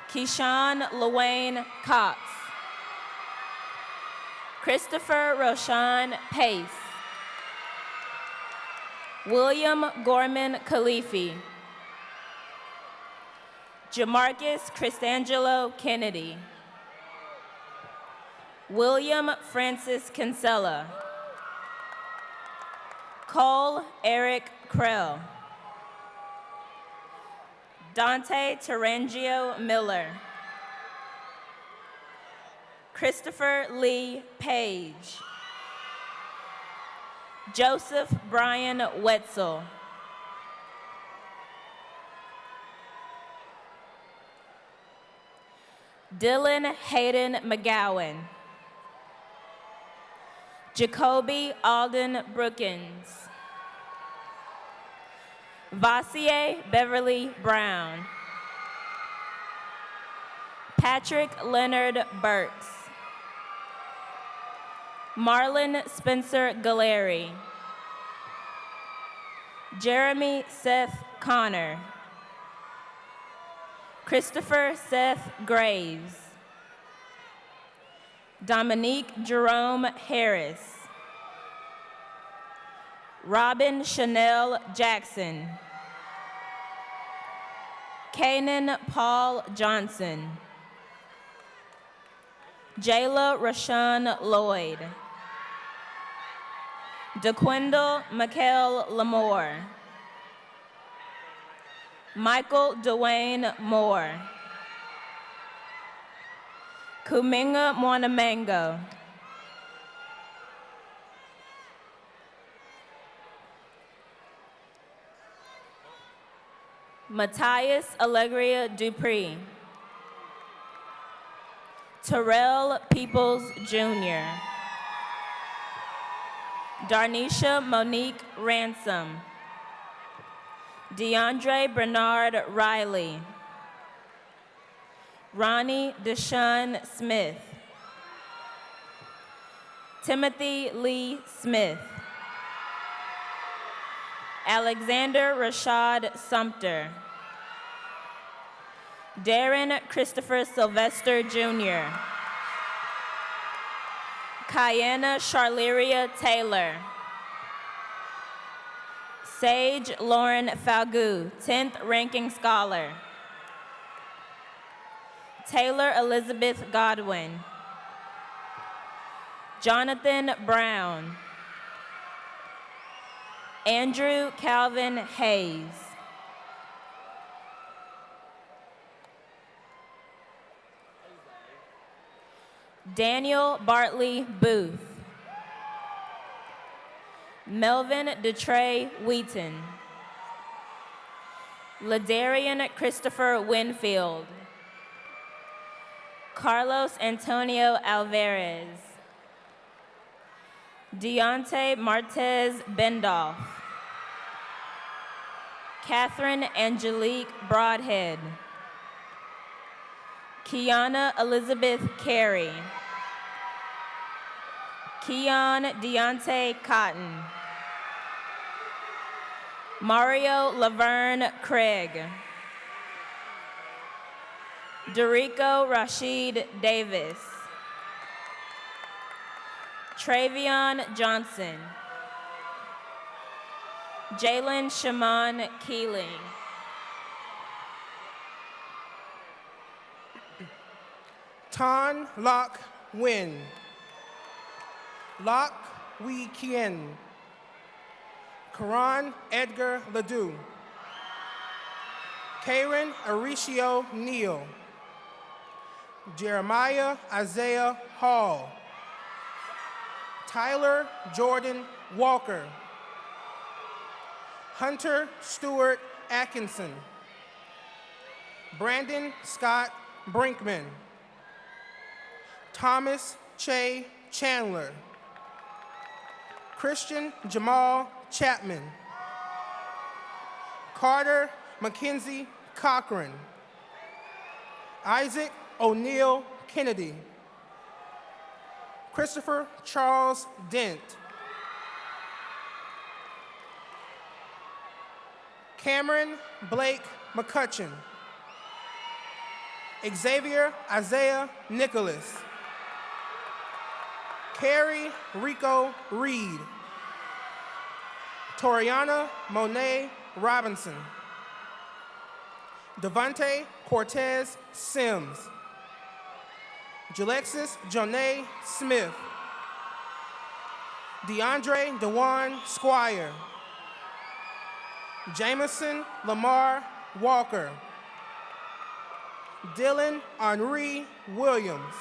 Keyshawn Lawayne Cox. Christopher Roshan Pace. William Gorman Khalifi. Jamarcus Christangelo Kennedy. William Francis Kinsella. Cole Eric Krell. Dante Terangio Miller. Christopher Lee Page. Joseph Brian Wetzel. Dylan Hayden McGowan. Jacoby Alden Brookins. Vassier Beverly Brown. Patrick Leonard Burks. Marlon Spencer Galeri. Jeremy Seth Connor. Christopher Seth Graves. Dominique Jerome Harris. Robin Chanel Jackson. Kanan Paul Johnson. Jayla Rashawn Lloyd. DeQuindle Mikkel Lamore. Michael Dwayne Moore. Kuminga Mwanamango. Matthias Allegria Dupree. Terrell Peoples Jr. Darnisha Monique Ransom. DeAndre Bernard Riley. Ronnie Deshaun Smith. Timothy Lee Smith. Alexander Rashad Sumter. Darren Christopher Sylvester Jr. Kayana Charleria Taylor. Sage Lauren Falgu, 10th ranking scholar. Taylor Elizabeth Godwin. Jonathan Brown. Andrew Calvin Hayes. Daniel Bartley Booth. Melvin DeTrey Wheaton. Ladarian Christopher Winfield. Carlos Antonio Alvarez. Deontay Martez Bendoff. Catherine Angelique Broadhead. Kiana Elizabeth Carey. Keon Deontay Cotton. Mario Laverne Craig. Dorico Rashid Davis. Travion Johnson. Jalen Shimon Keeling. Tan Lok Win. Lok Wee Kien. Karan Edgar Ledoux. Karen Aricio Neal. Jeremiah Isaiah Hall. Tyler Jordan Walker. Hunter Stewart Atkinson. Brandon Scott Brinkman. Thomas Che Chandler. Christian Jamal Chapman. Carter Mackenzie Cochran. Isaac O'Neill Kennedy. Christopher Charles Dent. Cameron Blake McCutcheon. Xavier Isaiah Nicholas. Carrie Rico Reed. Toriana Monet Robinson. Devontae Cortez Sims. Jalexis Jonay Smith. DeAndre Dewan Squire. Jameson Lamar Walker. Dylan Henri Williams.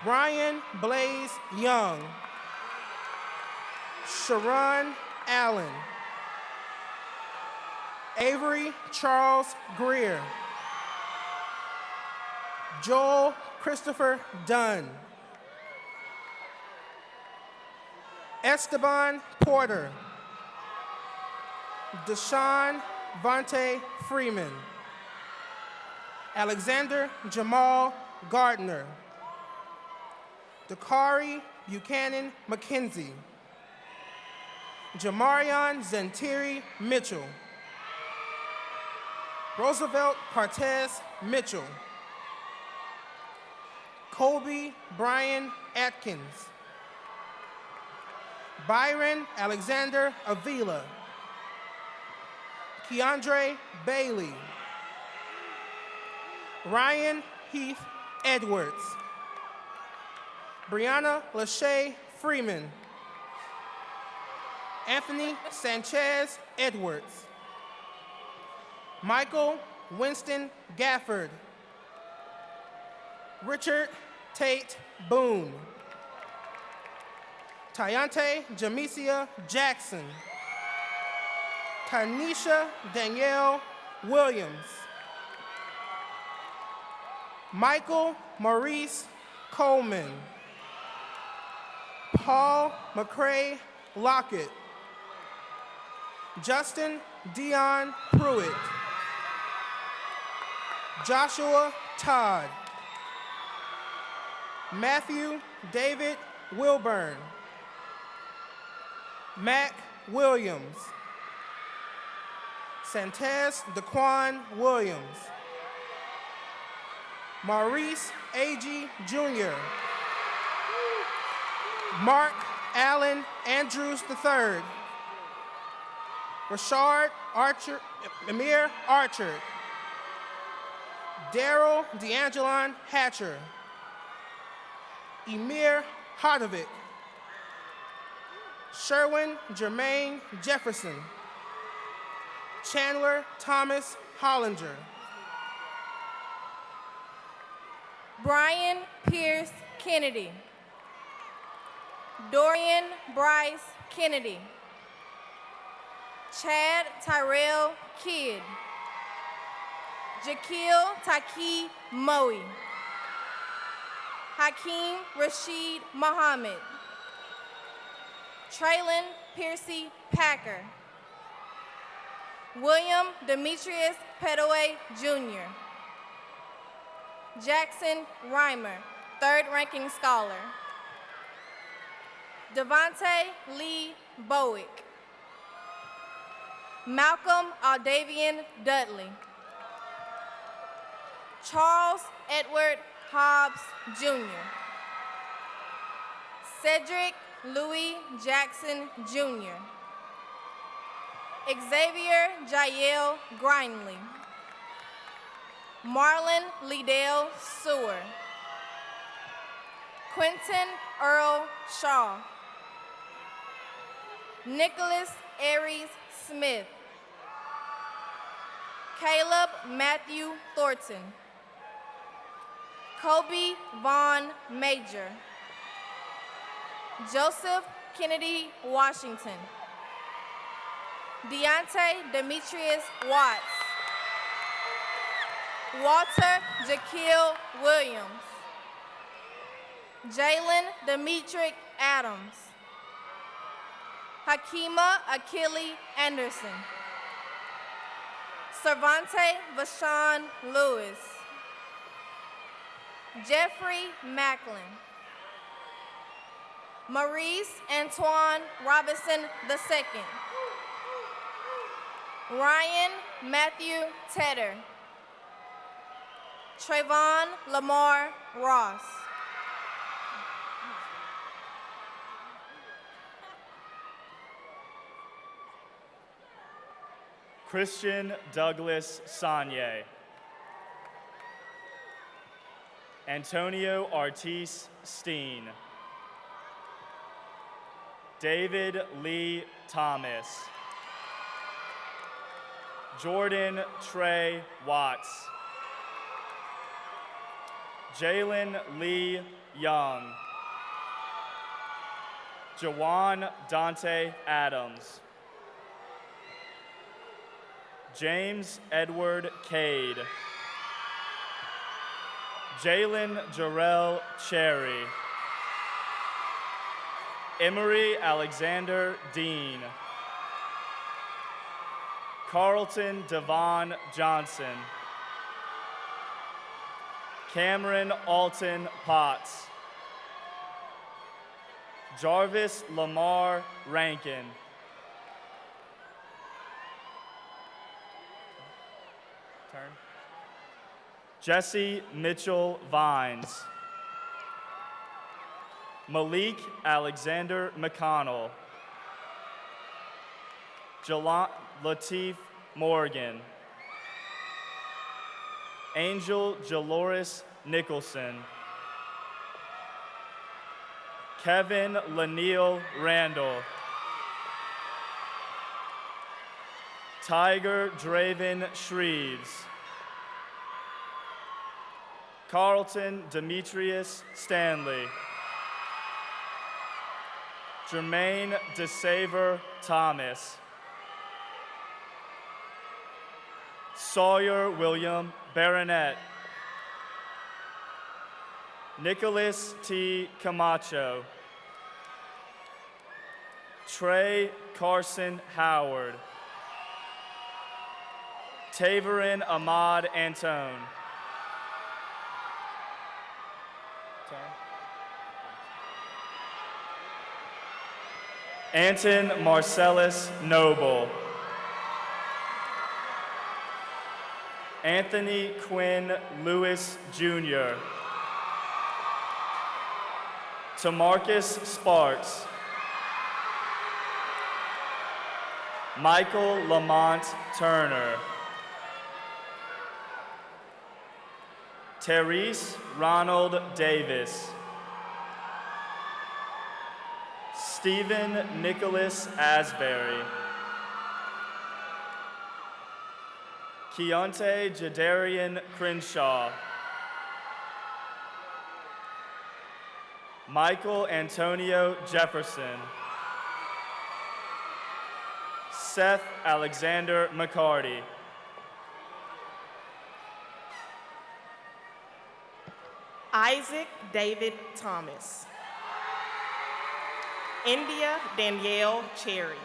Ryan Blaze Young. Sharon Allen. Avery Charles Greer. Joel Christopher Dunn. Esteban Porter. Deshaun Vontae Freeman. Alexander Jamal Gardner. Dakari Buchanan McKenzie. Jamarion Zentiri Mitchell. Roosevelt Cortez Mitchell. Colby Brian Atkins. Byron Alexander Avila. Keandre Bailey. Ryan Heath Edwards. Brianna Lachey Freeman. Anthony Sanchez Edwards. Michael Winston Gafford. Richard Tate Boone. Tyante Jamesia Jackson. Tanisha Danielle Williams. Michael Maurice Coleman. Paul McCrae Lockett. Justin Dion Pruitt. Joshua Todd. Matthew David Wilburn. Mac Williams. Santez Daquan Williams. Maurice Agee Jr. Mark Allen Andrews III. Rashard Archer, Amir Archer. Daryl DeAngelon Hatcher. Emir Hodovic. Sherwin Jermaine Jefferson. Chandler Thomas Hollinger. Brian Pierce Kennedy. Dorian Bryce Kennedy. Chad Tyrell Kidd. Jakeel Taki Moe. Hakeem Rashid Muhammad. Traylon Piercy Packer. William Demetrius Pettaway Jr. Jackson Reimer, third-ranking scholar. Devontae Lee Bowick. Malcolm Aldavian Dudley. Charles Edward Hobbs Jr. Cedric Louis Jackson Jr. Xavier Jael Grindley. Marlon Liddell Sewer. Quentin Earl Shaw. Nicholas Aries Smith. Caleb Matthew Thornton. Kobe Vaughn Major. Joseph Kennedy Washington. Deontay Demetrius Watts. Walter Jaquil Williams. Jalen Demetric Adams. Hakima Achille Anderson. Cervante Vashawn Lewis. Jeffrey Macklin. Maurice Antoine Robinson II. Ryan Matthew Tedder. Trayvon Lamar Ross. Christian Douglas Sanye. Antonio Artis Steen. David Lee Thomas. Jordan Trey Watts. Jalen Lee Young. Jawan Dante Adams. James Edward Cade. Jalen Jarrell Cherry. Emery Alexander Dean. Carlton Devon Johnson. Cameron Alton Potts. Jarvis Lamar Rankin. Turn. Jesse Mitchell Vines. Malik Alexander McConnell. Latif Morgan. Angel Jaloris Nicholson. Kevin Laniel Randall. Tiger Draven Shreves. Carlton Demetrius Stanley. Jermaine DeSaver Thomas. Sawyer William Baronet. Nicholas T. Camacho. Trey Carson Howard. Taverin Ahmad Antone. Anton Marcellus Noble. Anthony Quinn Lewis Jr. Tamarcus Sparks. Michael Lamont Turner. Therese Ronald Davis. Stephen Nicholas Asbury. Keontae Jadarian Crenshaw. Michael Antonio Jefferson. Seth Alexander McCarty. Isaac David Thomas. India Danielle Cherry.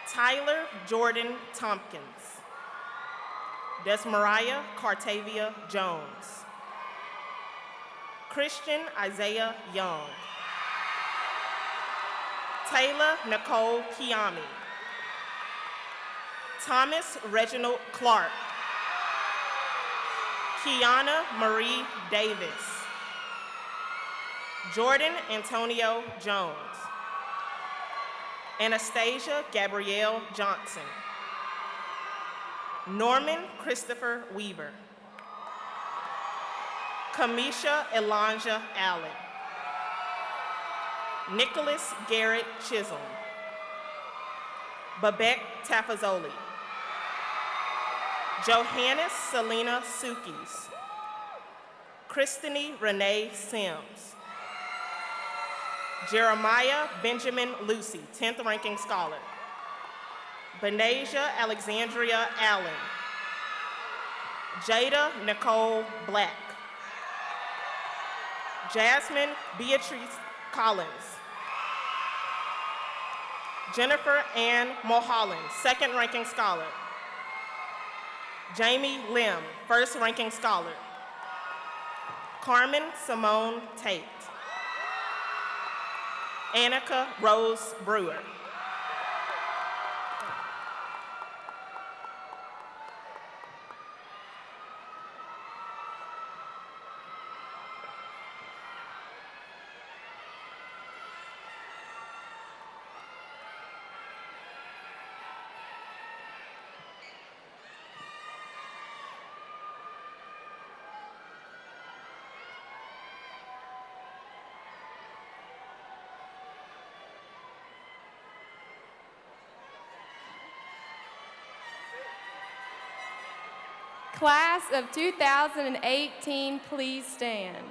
Tyler Jordan Tompkins. Desmariah Cartavia Jones. Christian Isaiah Young. Taylor Nicole Kiami. Thomas Reginald Clark. Kiana Marie Davis. Jordan Antonio Jones. Anastasia Gabrielle Johnson. Norman Christopher Weaver. Kamisha Elanja Allen. Nicholas Garrett Chisholm. Babette Tafazoli. Johannes Selena Sukis. Christine Renee Sims. Jeremiah Benjamin Lucy, 10th ranking scholar. Benasia Alexandria Allen. Jada Nicole Black. Jasmine Beatrice Collins. Jennifer Ann Mulholland, 2nd ranking scholar. Jamie Lim, 1st ranking scholar. Carmen Simone Tate. Annika Rose Brewer. Class of 2018, please stand.